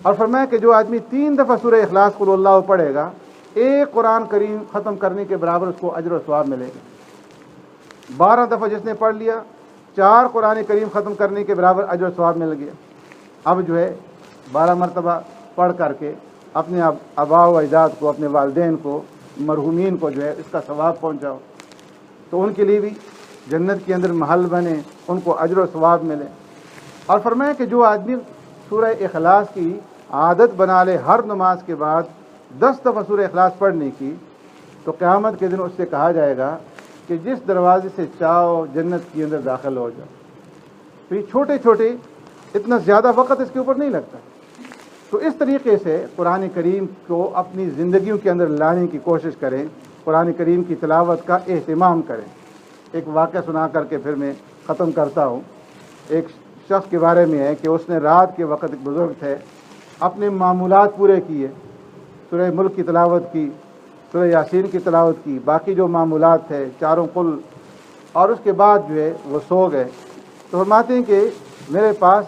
اور فرمایا کہ جو آدمی 3 دفعہ سورہ اخلاص قل اللہ پڑھے گا، 1 قرآن کریم ختم کرنے کے برابر اس کو اجر و ثواب ملے گا۔ 12 دفعہ جس نے پڑھ لیا، 4 قرآن کریم ختم کرنے کے برابر اجر و ثواب مل گیا۔ اب جو ہے 12 مرتبہ پڑھ کر کے اپنے آباء و اجداد کو، اپنے والدین کو، مرحومین کو جو ہے اس کا ثواب پہنچاؤ، تو ان کے لیے بھی جنت کے اندر محل بنے، ان کو اجر و ثواب ملے۔ اور فرمایا کہ جو آدمی سورہ اخلاص کی عادت بنا لے ہر نماز کے بعد 10 دفعہ سورہ اخلاص پڑھنے کی، تو قیامت کے دن اس سے کہا جائے گا کہ جس دروازے سے چاہو جنت کے اندر داخل ہو جاؤ۔ تو یہ چھوٹے چھوٹے، اتنا زیادہ وقت اس کے اوپر نہیں لگتا۔ تو اس طریقے سے قرآن کریم کو اپنی زندگیوں کے اندر لانے کی کوشش کریں، قرآن کریم کی تلاوت کا اہتمام کریں۔ ایک واقعہ سنا کر کے پھر میں ختم کرتا ہوں۔ ایک شخص کے بارے میں ہے کہ اس نے رات کے وقت، ایک بزرگ تھے، اپنے معمولات پورے کیے، سورہ ملک کی تلاوت کی، سورہ یاسین کی تلاوت کی، باقی جو معمولات تھے 4 قل، اور اس کے بعد جو ہے وہ سو گئے۔ تو فرماتے ہیں کہ میرے پاس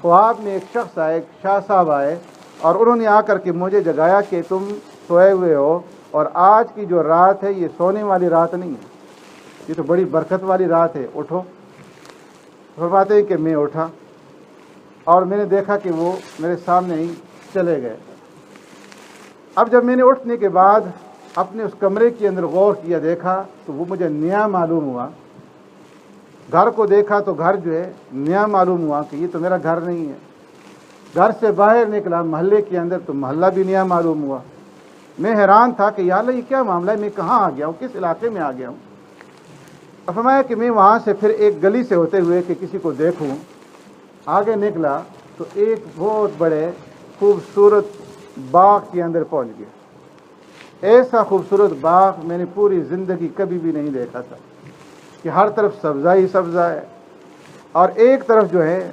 خواب میں ایک شخص آئے، ایک شاہ صاحب آئے، اور انہوں نے آ کر کے مجھے جگایا کہ تم سوئے ہوئے ہو، اور آج کی جو رات ہے یہ سونے والی رات نہیں ہے، یہ تو بڑی برکت والی رات ہے، اٹھو۔ فرماتے ہیں کہ میں اٹھا اور میں نے دیکھا کہ وہ میرے سامنے ہی چلے گئے۔ اب جب میں نے اٹھنے کے بعد اپنے اس کمرے کے اندر غور کیا، دیکھا تو وہ مجھے نیا معلوم ہوا۔ گھر کو دیکھا تو گھر جو ہے نیا معلوم ہوا کہ یہ تو میرا گھر نہیں ہے۔ گھر سے باہر نکلا محلے کے اندر تو محلہ بھی نیا معلوم ہوا۔ میں حیران تھا کہ یا اللہ یہ کیا معاملہ ہے، میں کہاں آ گیا ہوں، کس علاقے میں آ گیا ہوں۔ فرمایا کہ میں وہاں سے پھر ایک گلی سے ہوتے ہوئے کہ کسی کو دیکھوں، آگے نکلا تو ایک بہت بڑے خوبصورت باغ کے اندر پہنچ گیا۔ ایسا خوبصورت باغ میں نے پوری زندگی کبھی بھی نہیں دیکھا تھا، کہ ہر طرف سبزہ ہی سبزہ ہے، اور ایک طرف جو ہے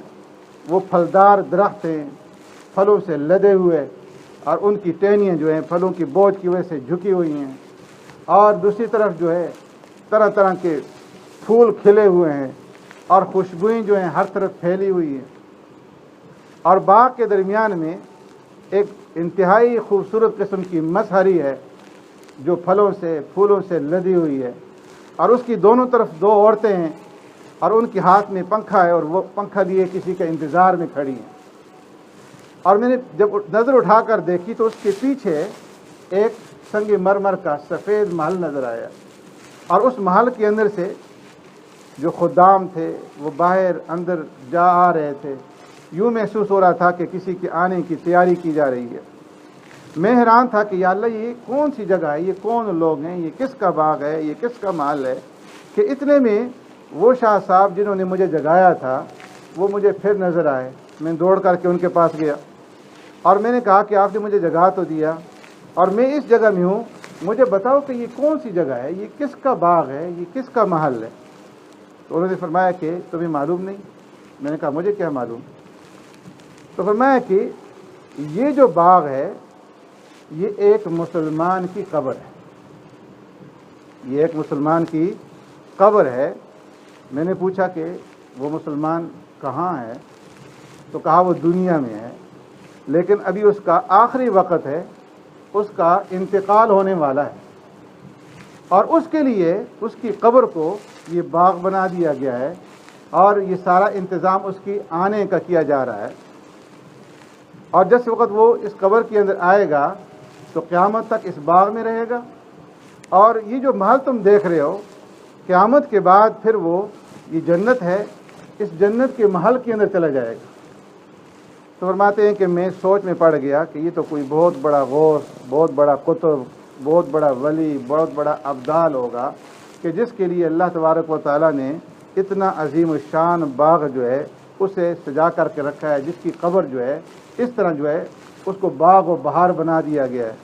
وہ پھلدار درخت ہیں، پھلوں سے لدے ہوئے، اور ان کی ٹہنیاں جو ہیں پھلوں کی بوجھ کی وجہ سے جھکی ہوئی ہیں، اور دوسری طرف جو ہے طرح طرح کے پھول کھلے ہوئے ہیں، اور خوشبوئیں جو ہیں ہر طرف پھیلی ہوئی ہیں، اور باغ کے درمیان میں ایک انتہائی خوبصورت قسم کی مسہری ہے جو پھلوں سے پھولوں سے لدی ہوئی ہے، اور اس کی دونوں طرف 2 عورتیں ہیں، اور ان کے ہاتھ میں پنکھا ہے، اور وہ پنکھا لیے کسی کے انتظار میں کھڑی ہیں۔ اور میں نے جب نظر اٹھا کر دیکھی تو اس کے پیچھے ایک سنگ مرمر کا سفید محل نظر آیا، اور اس محل کے اندر سے جو خدام تھے وہ باہر اندر جا آ رہے تھے، یوں محسوس ہو رہا تھا کہ کسی کے آنے کی تیاری کی جا رہی ہے۔ میں حیران تھا کہ یا اللہ یہ کون سی جگہ ہے، یہ کون لوگ ہیں، یہ کس کا باغ ہے، یہ کس کا محل ہے، کہ اتنے میں وہ شاہ صاحب جنہوں نے مجھے جگایا تھا وہ مجھے پھر نظر آئے۔ میں دوڑ کر کے ان کے پاس گیا اور میں نے کہا کہ آپ نے مجھے جگا تو دیا اور میں اس جگہ میں ہوں، مجھے بتاؤ کہ یہ کون سی جگہ ہے، یہ کس کا باغ ہے، یہ کس کا محل ہے؟ تو انہوں نے فرمایا کہ تمہیں معلوم نہیں؟ میں نے کہا مجھے کیا معلوم؟ تو فرمایا کہ یہ جو باغ ہے یہ ایک مسلمان کی قبر ہے، یہ ایک مسلمان کی قبر ہے۔ میں نے پوچھا کہ وہ مسلمان کہاں ہے؟ تو کہا وہ دنیا میں ہے، لیکن ابھی اس کا آخری وقت ہے، اس کا انتقال ہونے والا ہے، اور اس کے لیے اس کی قبر کو یہ باغ بنا دیا گیا ہے، اور یہ سارا انتظام اس کی آنے کا کیا جا رہا ہے، اور جس وقت وہ اس قبر کے اندر آئے گا تو قیامت تک اس باغ میں رہے گا، اور یہ جو محل تم دیکھ رہے ہو قیامت کے بعد پھر وہ یہ جنت ہے، اس جنت کے محل کے اندر چلا جائے گا۔ تو فرماتے ہیں کہ میں سوچ میں پڑ گیا کہ یہ تو کوئی بہت بڑا غوث، بہت بڑا قطب، بہت بڑا ولی، بہت بڑا ابدال ہوگا کہ جس کے لیے اللہ تبارک و تعالیٰ نے اتنا عظیم الشان باغ جو ہے اسے سجا کر کے رکھا ہے، جس کی قبر جو ہے اس طرح جو ہے اس کو باغ و بہار بنا دیا گیا ہے۔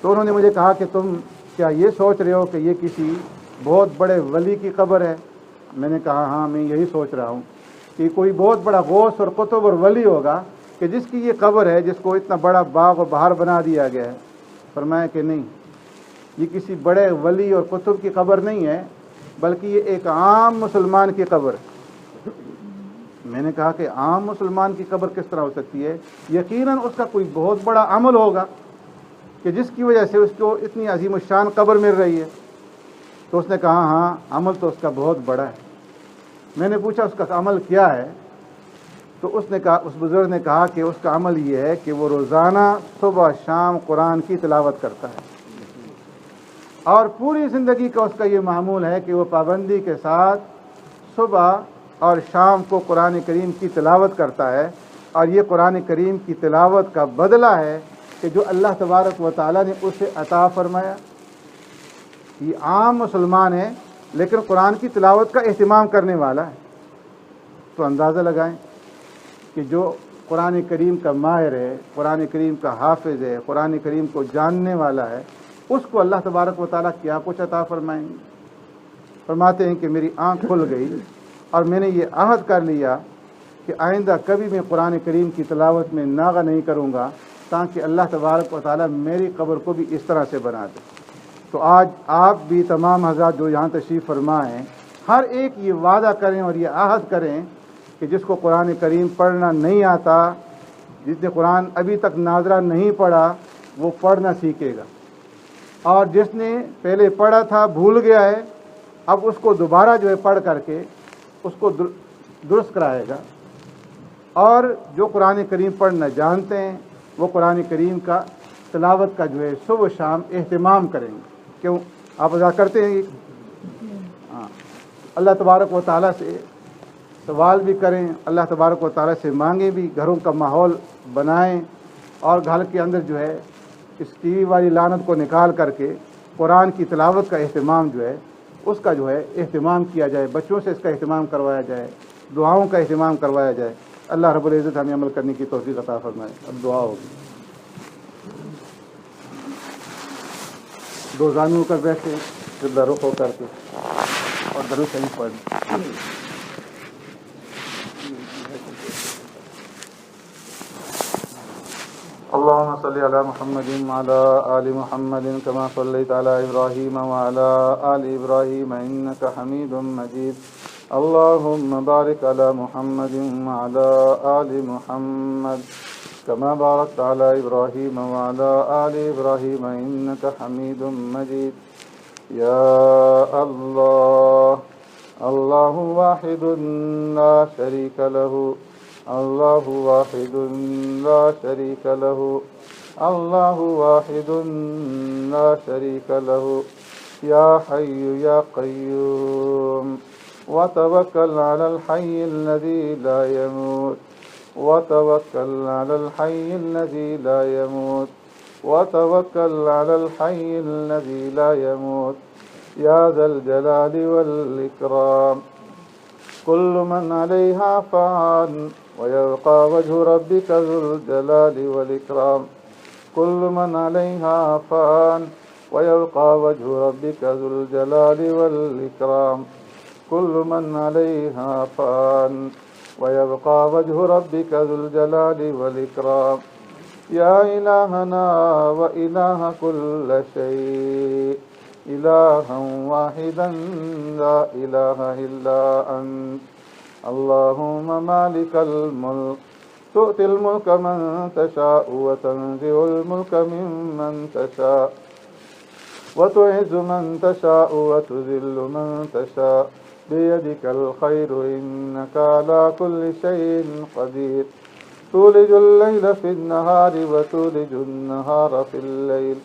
تو انہوں نے مجھے کہا کہ تم کیا یہ سوچ رہے ہو کہ یہ کسی بہت بڑے ولی کی قبر ہے؟ میں نے کہا ہاں میں یہی سوچ رہا ہوں کہ کوئی بہت بڑا غوث اور قطب اور ولی ہوگا کہ جس کی یہ قبر ہے، جس کو اتنا بڑا باغ و بہار بنا دیا گیا ہے۔ فرمایا کہ نہیں، یہ کسی بڑے ولی اور قطب کی قبر نہیں ہے، بلکہ یہ ایک عام مسلمان کی قبر ہے۔ میں نے کہا کہ عام مسلمان کی قبر کس طرح ہو سکتی ہے؟ یقیناً اس کا کوئی بہت بڑا عمل ہوگا کہ جس کی وجہ سے اس کو اتنی عظیم الشان قبر مل رہی ہے۔ تو اس نے کہا ہاں عمل تو اس کا بہت بڑا ہے۔ میں نے پوچھا اس کا عمل کیا ہے؟ تو اس نے کہا، اس بزرگ نے کہا کہ اس کا عمل یہ ہے کہ وہ روزانہ صبح شام قرآن کی تلاوت کرتا ہے، اور پوری زندگی کا اس کا یہ معمول ہے کہ وہ پابندی کے ساتھ صبح اور شام کو قرآن کریم کی تلاوت کرتا ہے، اور یہ قرآن کریم کی تلاوت کا بدلہ ہے کہ جو اللہ تبارک و تعالیٰ نے اسے عطا فرمایا۔ یہ عام مسلمان ہے لیکن قرآن کی تلاوت کا اہتمام کرنے والا ہے۔ تو اندازہ لگائیں کہ جو قرآن کریم کا ماہر ہے، قرآن کریم کا حافظ ہے، قرآن کریم کو جاننے والا ہے، اس کو اللہ تبارک و تعالیٰ کیا کچھ عطا فرمائیں گے۔ فرماتے ہیں کہ میری آنکھ کھل گئی اور میں نے یہ عہد کر لیا کہ آئندہ کبھی میں قرآن کریم کی تلاوت میں ناغہ نہیں کروں گا، تاکہ اللہ تبارک و تعالیٰ میری قبر کو بھی اس طرح سے بنا دے۔ تو آج آپ بھی تمام حضرات جو یہاں تشریف فرما ہیں، ہر ایک یہ وعدہ کریں اور یہ عہد کریں کہ جس کو قرآن کریم پڑھنا نہیں آتا، جس نے قرآن ابھی تک ناظرہ نہیں پڑھا، وہ پڑھنا سیکھے گا، اور جس نے پہلے پڑھا تھا بھول گیا ہے، اب اس کو دوبارہ جو ہے پڑھ کر کے اس کو درست کرائے گا، اور جو قرآن کریم پڑھنا جانتے ہیں وہ قرآن کریم کا تلاوت کا جو ہے صبح شام اہتمام کریں گے۔ کیوں آپ ادا کرتے ہیں؟ ہاں، اللہ تبارک و تعالیٰ سے سوال بھی کریں، اللہ تبارک و تعالیٰ سے مانگیں بھی، گھروں کا ماحول بنائیں، اور گھر کے اندر جو ہے اس ٹی وی والی لعنت کو نکال کر کے قرآن کی تلاوت کا اہتمام جو ہے اس کا جو ہے اہتمام کیا جائے، بچوں سے اس کا اہتمام کروایا جائے، دعاؤں کا اہتمام کروایا جائے۔ اللہ رب العزت ہمیں عمل کرنے کی توفیق عطا فرمائے۔ اب دعا ہوگی۔ دو زانوں کر بیٹھے، قبلہ رخ ہو کر کے، اور درود شریف پڑھیں۔ اللهم صل على محمد وعلى آل محمد كما صليت على إبراهيم وعلى آل إبراهيم إنك حميد مجيد. اللهم بارك على محمد وعلى آل محمد كما باركت على إبراهيم وعلى آل إبراهيم إنك حميد مجيد. يا الله الله واحد لا شريك له، الله واحد لا شريك له، الله واحد لا شريك له يا حي يا قيوم وتوكل على الحي الذي لا يموت وتوكل على الحي الذي لا يموت وتوكل على الحي الذي لا يموت يا ذا الجلال والإكرام كل من عليها فان ويبقى وجه ربك ذو الجلال والإكرام كل من عليها فان ويبقى وجه ربك ذو الجلال والإكرام كل من عليها فان ويبقى وجه ربك ذو الجلال والإكرام يا إلهنا وإله كل شيء إلها واحدا لا إله إلا أنت اللهم مالك الملك تؤتي الملك من تشاء وتنزع الملك ممن تشاء وتعز من تشاء وتذل من تشاء بيدك الخير إنك على كل شيء قدير تولج الليل في النهار وتولج النهار في الليل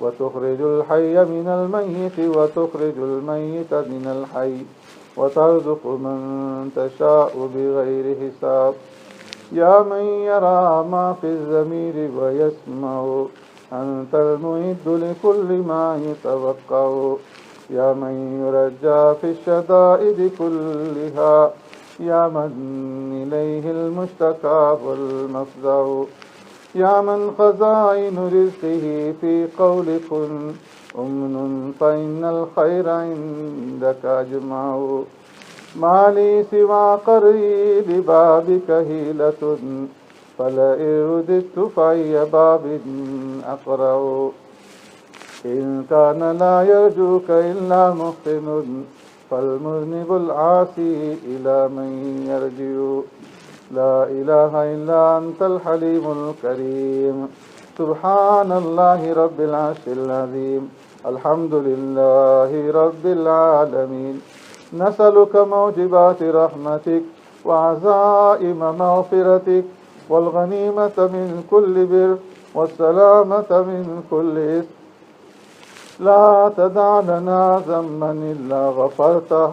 وتخرج الحي من الميت وتخرج الميت من الحي وترزق من تشاء بغير حساب يا من يرى ما في الضمير ويسمع أنت المعد لكل ما يتوقع يا من يرجى في الشدائد كلها يا من إليه المشتكى والمفزع يا من خزائن رزقه في قول كن أمن فإن الخير عندك أجمع ما لي سوى قري لبابك هيلة فلئن رددت فأي باب أقرع إن كان لا يرجوك إلا محسن فالمذنب العاصي إلى من يرجع لا إله إلا أنت الحليم الكريم سبحان الله رب العرش العظيم الحمد لله رب العالمين نسألك موجبات رحمتك وعزائم مغفرتك والغنيمة من كل بر والسلامة من كل إثم لا تدع لنا ذنبا إلا غفرته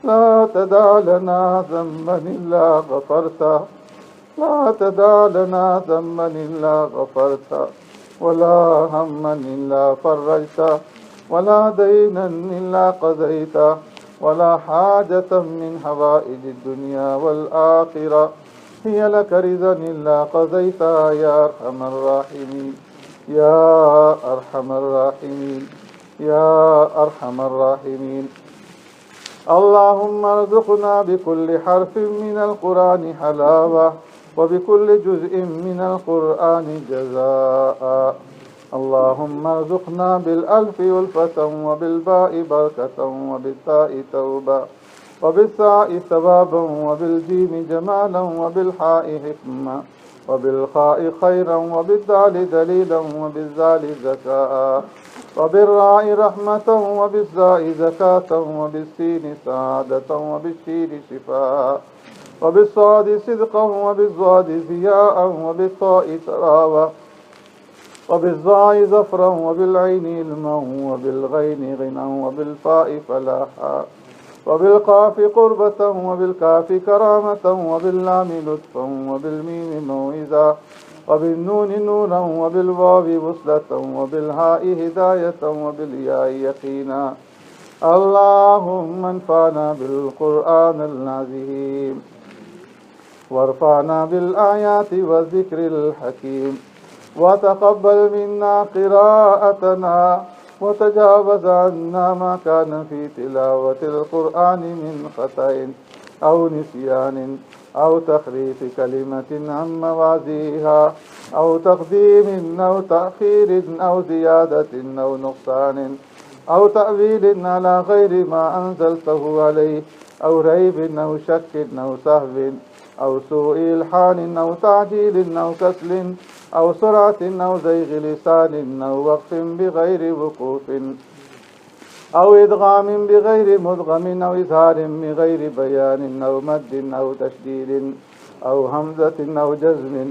لا تدع لنا ذنبا إلا غفرته لا تدع لنا ذنبا إلا غفرته ولا هما إلا فرجته ولا دينا إلا قضيته ولا حاجة من حوائج الدنيا والآخرة هي لك رضا إلا قضيتها يا أرحم الراحمين يا أرحم الراحمين يا أرحم الراحمين اللهم ارزقنا بكل حرف من القرآن حلاوة وبكل جزء من القرآن جزاء اللهم ارزقنا بالألف ألفة وبالباء بركة وبالتاء توبة وبالثاء ثوابا وبالجيم جمالا وبالحاء حكمة وبالخاء خيرا وبالدال دليلا وبالزال زكاء وبالراء رحمة وبالزاء زكاة وبالسين سعادة وبالشين شفاء وبالصاد صدقا وبالضاد ضياء وبالطاء تراوة وبالظاء ظفرا وبالعين علما وبالغين غنى وبالفاء فلاحا وبالقاف قربة وبالكاف كرامة وباللام لطفا وبالميم موعظة وبالنون نورا وبالواو وصلة وبالهاء هداية وبالياء يقينا اللهم انفعنا بالقرآن العظيم وارفعنا بالآيات والذكر الحكيم وتقبل منا قراءتنا وتجاوز عنا ما كان في تلاوة القرآن من خطأ أو نسيان أو تخريف كلمة عن موازيها أو تقديم أو تأخير أو زيادة أو نقصان أو تأويل على غير ما أنزلته عليه أو ريب أو شك أو سهو أو سوء إلحان أو تعجيل أو كسل أو سرعة أو زيغ لسان أو وقف بغير وقوف أو إدغام بغير مدغم أو إظهار بغير بيان أو مد أو تشديد أو همزة أو جزم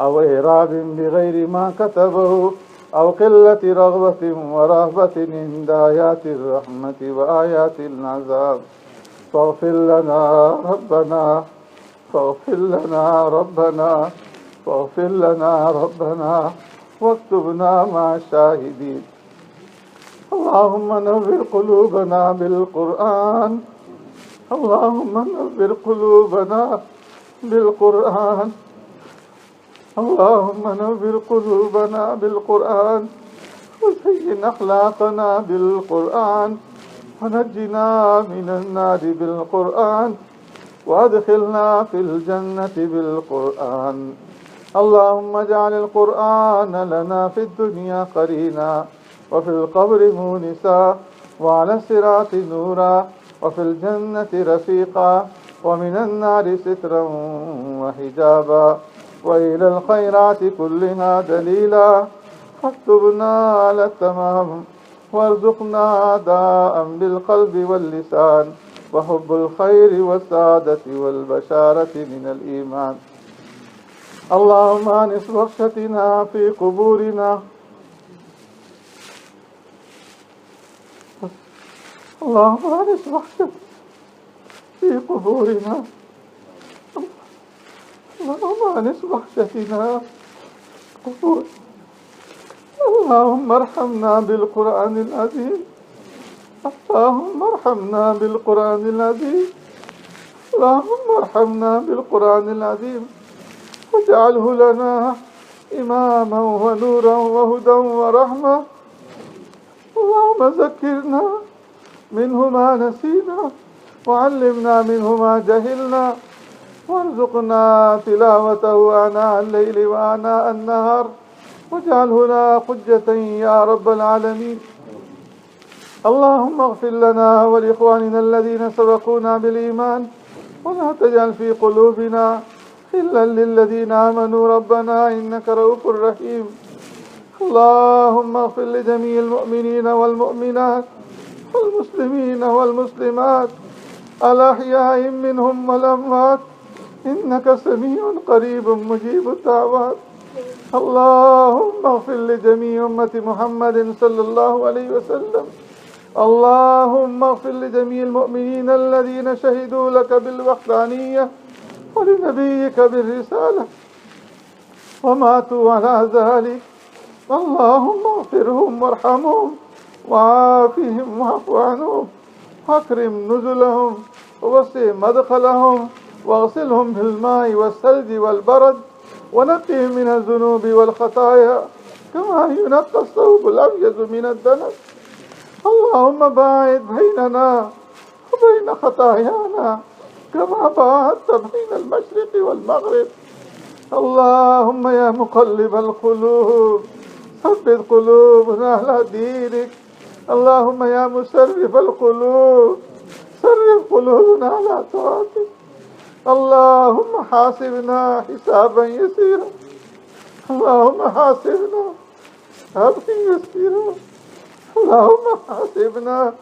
أو إعراب بغير ما كتبه أو قلة رغبة ورهبة عند آيات الرحمة وآيات العذاب فاغفر لنا ربنا فاغفر لنا ربنا فاغفر لنا ربنا واكتبنا مع الشاهدين. اللهم نور قلوبنا بالقرآن اللهم نور قلوبنا بالقرآن اللهم نور قلوبنا بالقرآن وزين أخلاقنا بالقرآن ونجنا من النار بالقرآن وادخلنا في الجنة بالقرآن. اللهم اجعل القرآن لنا في الدنيا قرينا وفي القبر مونسا وعلى الصراط نورا وفي الجنة رفيقا ومن النار سترا وحجابا وإلى الخيرات كلها دليلا. فاكتبنا على التمام وارزقنا داء بالقلب واللسان وحب الخير والسعادة والبشارة من الإيمان. اللهم آنس وحشتنا في قبورنا اللهم آنس وحشتنا في قبورنا اللهم آنس وحشتنا قبور. اللهم ارحمنا بالقرآن العظيم اللهم ارحمنا بالقرآن العظيم اللهم ارحمنا بالقرآن العظيم واجعله لنا إماما ونورا وهدى ورحمة. اللهم ذكرنا منه ما نسينا وعلمنا منه ما جهلنا وارزقنا تلاوته آناء الليل وآناء النهار واجعله لنا حجة يا رب العالمين. اللهم اغفر لنا ولإخواننا الذين سبقونا بالإيمان ولا تجعل في قلوبنا غلا للذين آمنوا ربنا إنك رؤوف رحيم. اللهم اغفر لجميع المؤمنين والمؤمنات والمسلمين والمسلمات الأحياء منهم والأموات إنك سميع قريب مجيب الدعوات. اللهم اغفر لجميع أمة محمد صلى الله عليه وسلم. اللهم اغفر لجميع المؤمنين الذين شهدوا لك بالوحدانية ولنبيك بالرسالة وماتوا على ذلك. اللهم اغفرهم وارحمهم وعافهم واعف عنهم واكرم نزلهم ووسع مدخلهم واغسلهم بالماء والثلج والبرد ونقهم من الذنوب والخطايا كما ينقى الثوب الأبيض من الدنس. اللهم باعد بيننا وبين خطايانا كما باعدت بين المشرق والمغرب. اللهم يا مقلب القلوب ثبت قلوبنا على دينك. اللهم يا مسرف القلوب صرف قلوبنا على طاعتك. اللهم حاسبنا حسابا يسيرا اللهم حاسبنا حسابا يسيرا اللهم حاسبنا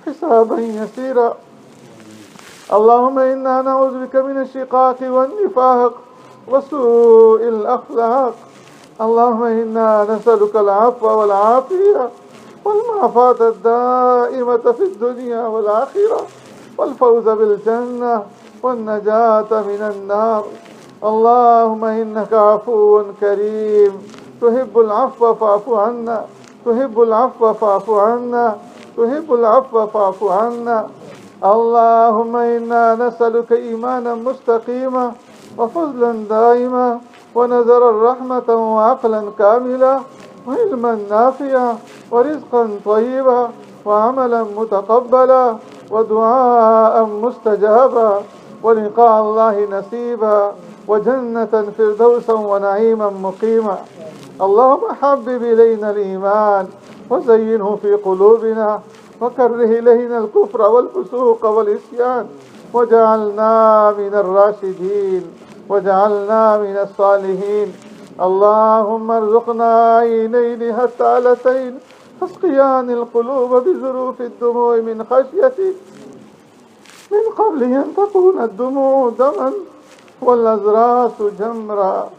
حسابا يسيرا. اللهم إنا نعوذ بك من الشقاق والنفاق وسوء الأخلاق. اللهم إنا نسألك العفو والعافية والمعافاة الدائمة في الدنيا والآخرة والفوز بالجنة والنجاة من النار. اللهم إنك عفو كريم تحب العفو فاعف عنا تحب العفو فاعف عنا تحب العفو فاعف عنا. اللهم إنا نسألك إيمانا مستقيما وفضلا دائما ونذرا رحمة وعقلا كاملا وعلما نافعا ورزقا طيبا وعملا متقبلا ودعاء مستجابا ولقاء الله نسيبا وجنة فردوسا ونعيما مقيما. اللهم حبب إلينا الإيمان وزينه في قلوبنا وكره إلينا الكفر والفسوق والعصيان وجعلنا من الراشدين وجعلنا من الصالحين. اللهم ارزقنا عينين هتالتين تسقيان القلوب بذروف الدموع من خشيتك من قبل أن تكون الدموع دما والأزراس جمرا.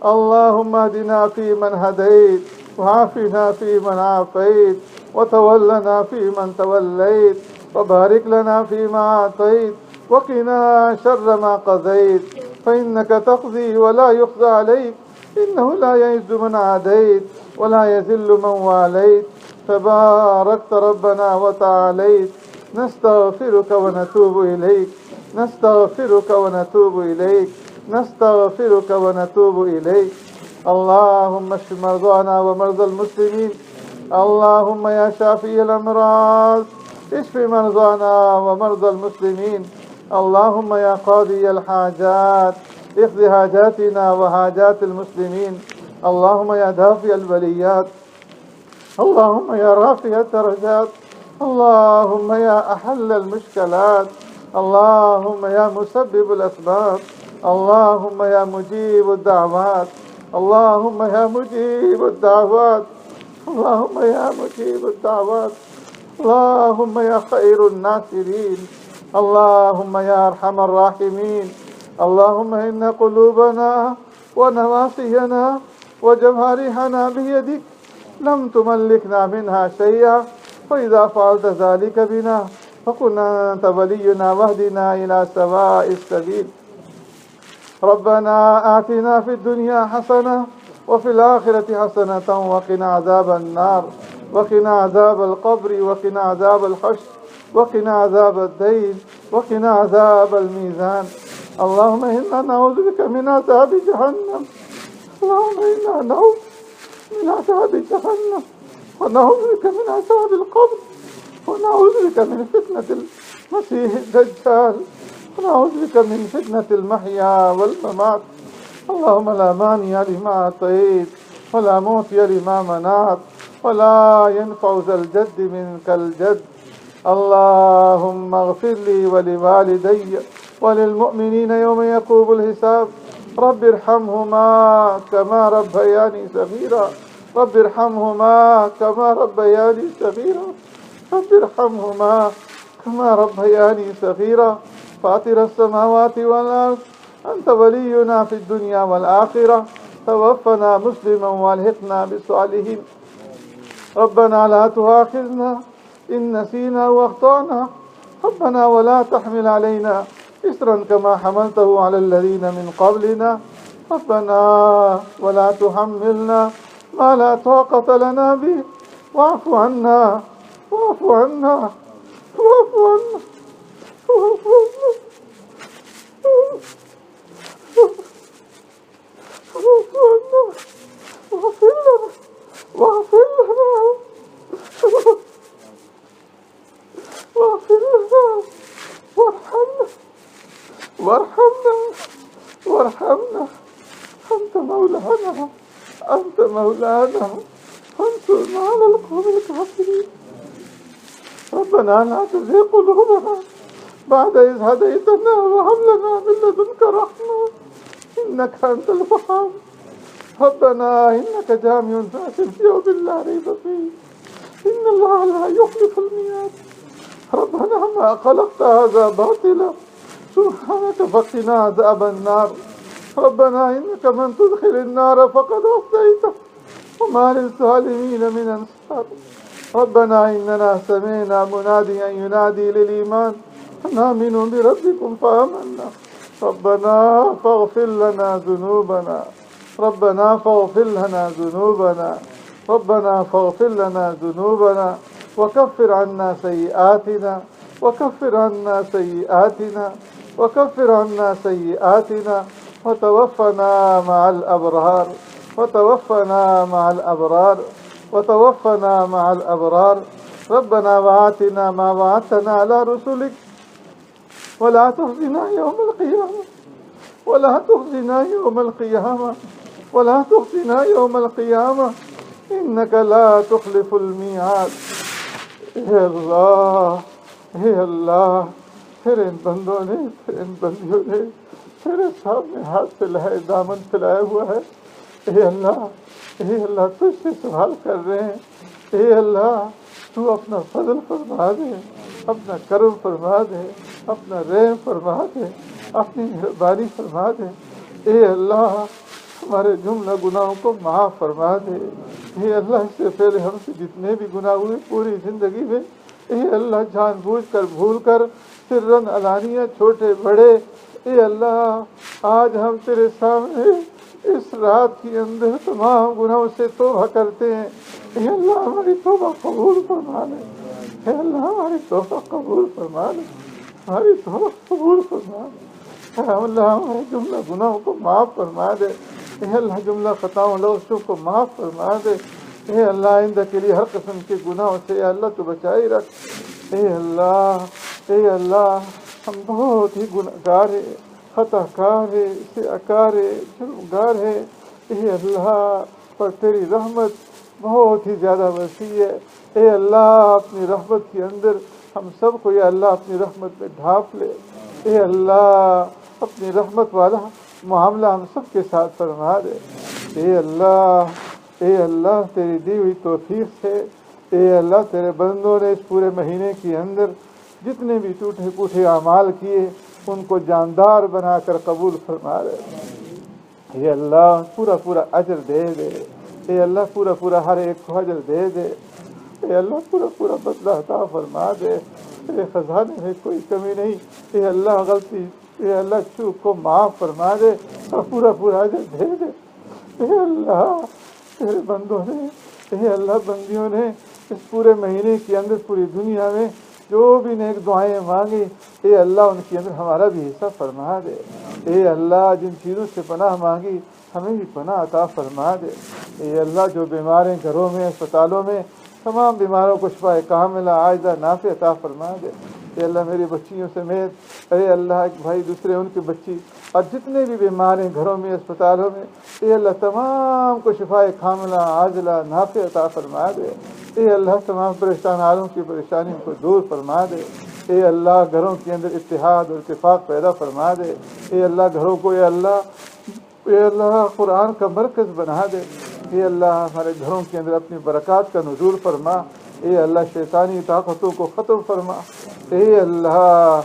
اللهم اهدنا فيمن هديت، وعافنا فيمن عافيت، وتولنا فيمن توليت، وبارك لنا فيما أعطيت، وقنا شر ما قضيت، فإنك تقضي ولا يقضى عليك، إنه لا يعز من عاديت ولا يذل من واليت، تباركت ربنا وتعاليت. نستغفرك ونتوب إليك، نستغفرك ونتوب إليك، نستغفرك ونتوب إليك. اللهم اشف مرضانا ومرضى المسلمين. اللهم يا شافي الأمراض اشف مرضانا ومرضى المسلمين. اللهم يا قاضي الحاجات اقض حاجاتنا وحاجات المسلمين. اللهم يا دافع البليات، اللهم يا رافع الدرجات، اللهم يا أحل المشكلات، اللهم يا مسبب الأسباب، اللهم يا مجيب الدعوات، اللهم يا مجيب الدعوات، اللهم يا مجيب الدعوات، اللهم يا خير الناصرين، اللهم يا أرحم الراحمين. اللهم إن قلوبنا ونواصينا وجوارحنا بيدك، لم تملكنا منها شيئا، فإذا فعلت ذلك بنا فكن أنت ولينا واهدنا إلى سواء السبيل. ربنا آتنا في الدنيا حسنة وفي الآخرة حسنة وقنا عذاب النار، وقنا عذاب القبر، وقنا عذاب الحشر، وقنا عذاب الدين، وقنا عذاب الميزان. اللهم إنا نعوذ بك من عذاب جهنم، اللهم إنا نعوذ من عذاب جهنم، ونعوذ بك من عذاب القبر، ونعوذ بك من فتنة المسيح الدجال، ونعوذ بك من فتنة المحيا والممات. اللهم لا مانع لما أعطيت ولا معطي لما منعت ولا ينفع ذا الجد منك الجد. اللهم اغفر لي ولوالدي وللمؤمنين يوم يقوم الحساب. رب ارحمهما كما ربياني صغيرا، رب ارحمهما كما ربياني صغيرا، رب ارحمهما كما ربياني صغيرا. فاطر السماوات والأرض أنت ولينا في الدنيا والآخرة، توفنا مسلما والحقنا بالصالحين. ربنا لا تؤاخذنا إن نسينا واخطأنا، ربنا ولا تحمل علينا إصرا كما حملته على الذين من قبلنا، ربنا ولا تحملنا ما لا طاقة لنا به، واعف عنا واعف عنا واعف عنا واعف عنا واغفر لنا واغفر لنا واغفر لنا وارحمنا وارحمنا وارحمنا. أنت مولانا أنت مولانا فانصرنا على القوم الكافرين. ربنا لا تزغ قلوبنا بعد إذ هديتنا وهب لنا من لدنك رحمة إنك أنت الوهاب. ربنا إنك جامع الناس في يوم لا ريب فيه إن الله لا يخلف الميعاد. ربنا ما خلقت هذا باطلا سبحانك فقنا عذاب النار. ربنا إنك من تدخل النار فقد أخزيته وما للظالمين من أنصار. ربنا إننا سمعنا مناديا ينادي للإيمان أن آمنوا بربكم فآمنا. ربنا فاغفر لنا ذنوبنا، ربنا فاغفر لنا ذنوبنا، ربنا فاغفر لنا ذنوبنا وكفر عنا سيئاتنا، وكفر عنا سيئاتنا، وكفر عنا سيئاتنا، وتوفنا مع الأبرار، وتوفنا مع الأبرار، وتوفنا مع الأبرار. ربنا وآتنا ما وعدتنا على رسلك ولا تخزنا يوم القيامة، ولا تخزنا يوم القيامة، ولا تخزنا يوم القيامة إنك لا تخلف الميعاد. اے اللہ پھر ان بندوں نے پھر ان بندیوں نے تیرے سامنے ہاتھ پھیلائے دامن پھیلایا ہوا ہے. اے اللہ تجھ سے سوال کر رہے ہیں. اے اللہ تو اپنا فضل فرما دے، اپنا کرم فرما دے، اپنا رحم فرما دے، اپنی مہربانی فرما دے. اے اللہ ہمارے جملہ گناہوں کو معاف فرما دے۔ اے اللہ اس سے پہلے ہم سے جتنے بھی گناہ ہوئے پوری زندگی میں، اے اللہ جان بوجھ کر بھول کر، سرن علانیہ، چھوٹے بڑے، اے اللہ آج ہم تیرے سامنے اس رات کے اندر تمام گناہوں سے توبہ کرتے ہیں۔ اے اللہ ہماری توبہ قبول فرما لے، اے اللہ ہماری توبہ قبول فرما لے، ہماری توبہ قبول فرما لے۔ اے اللہ ہمارے جملہ گناہوں کو معاف فرما دے، اے اللہ جملہ خطاؤں لغزشوں کو معاف فرما دے۔ اے اللہ آئندہ کے لیے ہر قسم کے گناہوں سے اے اللہ تو بچائی رکھ۔ اے اللہ ہم بہت ہی گنہگار ہے، خطا کار ہے، سیاکار ہے، جرمگار ہے۔ اے اللہ پر تیری رحمت بہت ہی زیادہ وسیع ہے۔ اے اللہ اپنی رحمت کے اندر ہم سب کو اے اللہ اپنی رحمت میں ڈھانپ لے۔ اے اللہ اپنی رحمت والا معاملہ ہم سب کے ساتھ فرما دے۔ اے اللہ تیری دی ہوئی توفیق سے اے اللہ تیرے بندوں نے اس پورے مہینے کے اندر جتنے بھی ٹوٹے پوٹے اعمال کیے ان کو جاندار بنا کر قبول فرما دے۔ اے اللہ پورا اجر دے دے۔ اے اللہ پورا ہر ایک کو اجر دے دے۔ اے اللہ پورا بدلہ عطا فرما دے۔ تیرے خزانے میں کوئی کمی نہیں۔ اے اللہ غلطی اے اللہ چوک کو معاف فرما دے اور پورا اجر دے دے۔ اے اللہ تیرے بندوں نے اے اللہ بندیوں نے اس پورے مہینے کے اندر پوری دنیا میں جو بھی نیک دعائیں مانگی اے اللہ ان کے اندر ہمارا بھی حصہ فرما دے۔ اے اللہ جن چیزوں سے پناہ مانگی ہمیں بھی پناہ عطا فرما دے۔ اے اللہ جو بیمار ہیں گھروں میں اسپتالوں میں تمام بیماروں کو شفاء کاملہ عاجلہ نافع عطا فرما دے۔ اے اللہ میری بچیوں سمیت اے اللہ ایک بھائی دوسرے ان کی بچی اور جتنے بھی بیمار ہیں گھروں میں اسپتالوں میں اے اللہ تمام کو شفاء کاملہ عاجلہ نافع عطا فرما دے۔ اے اللہ تمام پریشان حالوں کی پریشانیوں کو دور فرما دے۔ اے اللہ گھروں کے اندر اتحاد اور اتفاق پیدا فرما دے۔ اے اللہ گھروں کو اے اللہ قرآن کا مرکز بنا دے۔ اے اللہ ہمارے گھروں کے اندر اپنی برکات کا نزول فرما۔ اے اللہ شیطانی طاقتوں کو ختم فرما۔ اے اللہ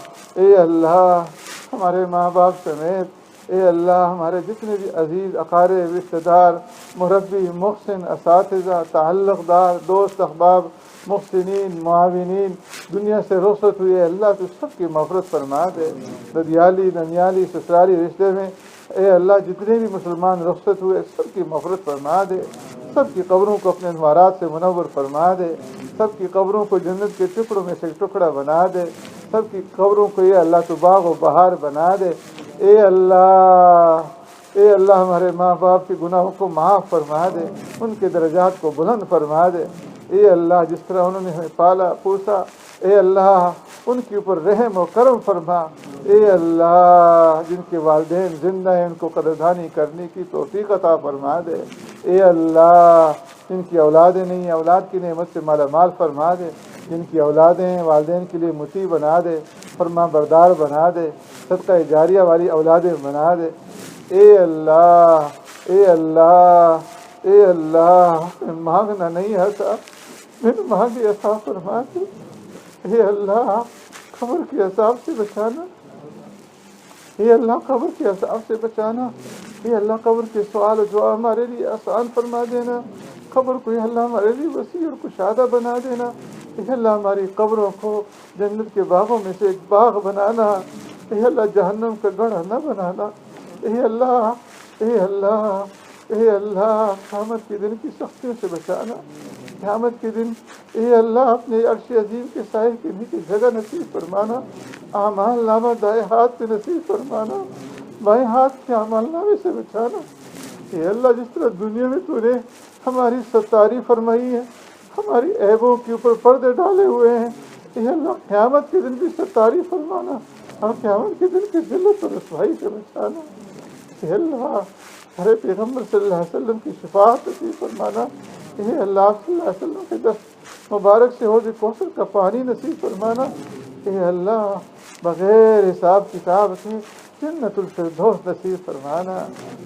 ہمارے ماں باپ سمیت اے اللہ ہمارے جتنے بھی عزیز اقارب رشتہ دار مربی محسن اساتذہ تعلق دار دوست احباب محسنین معاونین دنیا سے رخصت ہوئے اللہ تو سب کی مغفرت فرما دے۔ ددیالی ننیالی سسرالی رشتے میں اے اللہ جتنے بھی مسلمان رخصت ہوئے سب کی مغفرت فرما دے۔ سب کی قبروں کو اپنے انوارات سے منور فرما دے۔ سب کی قبروں کو جنت کے ٹکڑوں میں سے ٹکڑا بنا دے۔ سب کی قبروں کو اے اللہ تو باغ و بہار بنا دے۔ اے اللہ ہمارے ماں باپ کے گناہوں کو معاف فرما دے، ان کے درجات کو بلند فرما دے۔ اے اللہ جس طرح انہوں نے ہمیں پالا پوسا اے اللہ ان کے اوپر رحم و کرم فرما۔ اے اللہ جن کے والدین زندہ ہیں ان کو قدردانی کرنے کی توفیق عطا فرما دے۔ اے اللہ جن کی اولادیں نہیں اولاد کی نعمت سے مالا مال فرما دے، جن کی اولادیں ہیں والدین کے لیے مطیع بنا دے، فرما بردار بنا دے، صدقہ جاریہ والی اولادیں بنا دے۔ اے اللہ مانگنا نہیں آتا بن مانگے عطا فرما دے۔ اے اللہ قبر کے عذاب سے بچانا، اے اللہ قبر کے عذاب سے بچانا، اے اللہ قبر کے سوال و جواب ہمارے لیے آسان فرما دینا، قبر کو اے اللہ ہمارے لیے وسیع اور کشادہ بنا دینا۔ اے اللہ ہماری قبروں کو جنت کے باغوں میں سے ایک باغ بنانا، اے اللہ جہنم کا گڑھا نہ بنانا۔ اے اللہ قیامت کے دن کی سختیوں سے بچانا، قیامت کے دن اے اللہ اپنے عرش عظیم کے سائے کے نیچے جگہ نصیب فرمانا، اعمال نامہ دائیں ہاتھ پہ نصیب فرمانا، بائیں ہاتھ کے اعمال نامے سے بچانا۔ اے اللہ جس طرح دنیا میں تو نے ہماری ستاری فرمائی ہے، ہماری عیبوں کے اوپر پردے ڈالے ہوئے ہیں، اے اللہ قیامت کے دن بھی ستاری فرمانا اور قیامت کے دن کی ذلت اور رسوائی سے بچانا۔ اے اللہ ہمارے پیغمبر صلی اللہ علیہ وسلم کی شفاعت نصیب فرمانا۔ اے اللہ صلی اللہ علیہ وسلم کے دست مبارک سے حوض کوثر کا پانی نصیب فرمانا۔ اے اللہ بغیر حساب کتاب کے جنت الفردوس نصیب فرمانا،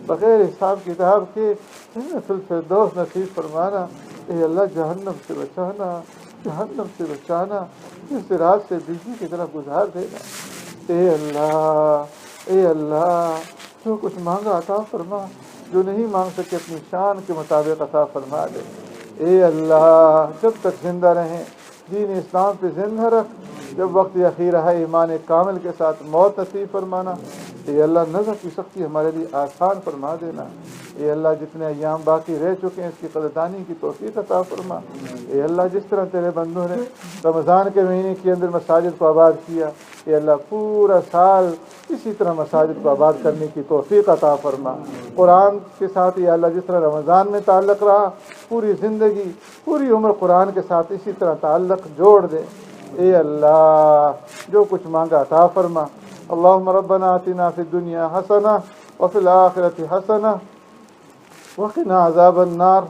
بغیر حساب کتاب کے جنت الفردوس نصیب فرمانا۔ اے اللہ جہنم سے بچانا، جہنم سے بچانا، اس رات سے بجلی کی طرح گزار دینا۔ اے اللہ جو کچھ مانگا عطا فرما، جو نہیں مانگ سکے اپنی شان کے مطابق عطا فرما دے۔ اے اللہ جب تک زندہ رہیں دین اسلام پہ زندہ رکھ، جب وقت اخیر ہے ایمان کامل کے ساتھ موت نصیب فرمانا۔ اے اللہ نظر کی سختی ہمارے لیے آسان فرما دینا۔ اے اللہ جتنے ایام باقی رہ چکے ہیں اس کی قدردانی کی توفیق عطا فرما۔ اے اللہ جس طرح تیرے بندوں نے رمضان کے مہینے کے اندر مساجد کو آباد کیا، اے اللہ پورا سال اسی طرح مساجد کو آباد کرنے کی توفیق عطا فرما۔ قرآن کے ساتھ اے اللہ جس طرح رمضان میں تعلق رہا، پوری زندگی پوری عمر قرآن کے ساتھ اسی طرح تعلق جوڑ دے۔ اے اللہ جو کچھ مانگا عطا فرما۔ اللہم ربنا آتنا فی الدنیا حسنہ وفی الآخرۃ حسنہ وقنا عذاب النار۔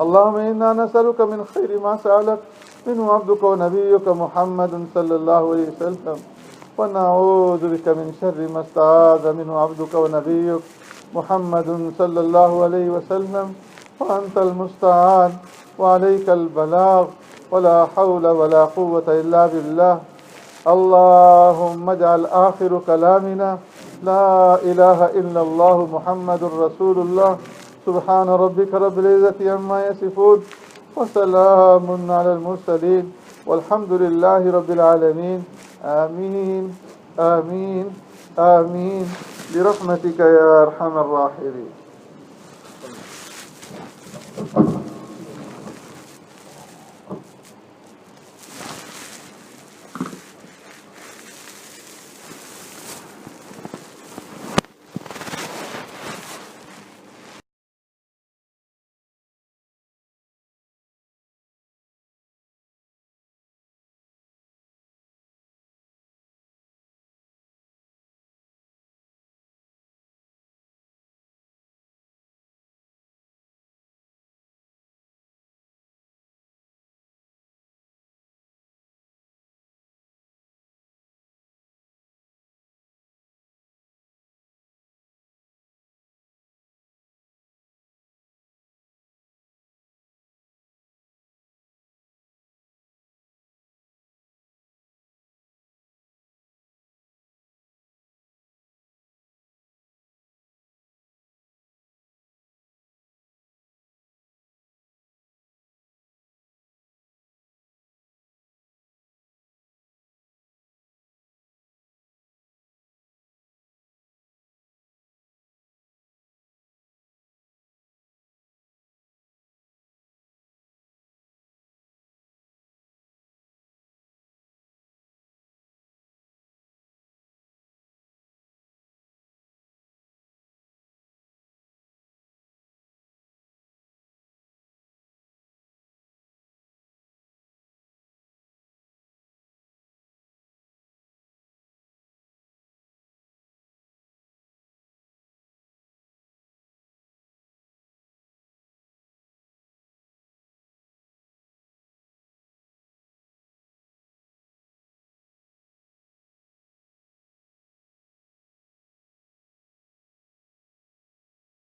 اللہم انا نسألک من خیر ما سألک منہ عبدک ونبیک محمد صلی اللہ علیہ وسلم ونعوذ بک من شر ما استعاذ منہ عبدک ونبیک محمد صلی اللہ علیہ وسلم وانت المستعان وعلیک البلاغ ولا حول ولا قوة الا باللہ۔ اللہم اجعل آخر کلامنا لا الہ الا اللہ محمد رسول اللہ۔ سبحان ربک رب العزة عما یصفون وسلام علی المرسلین والحمد للہ رب العالمین۔ آمین آمین آمین برحمتک یا ارحم الراحمین۔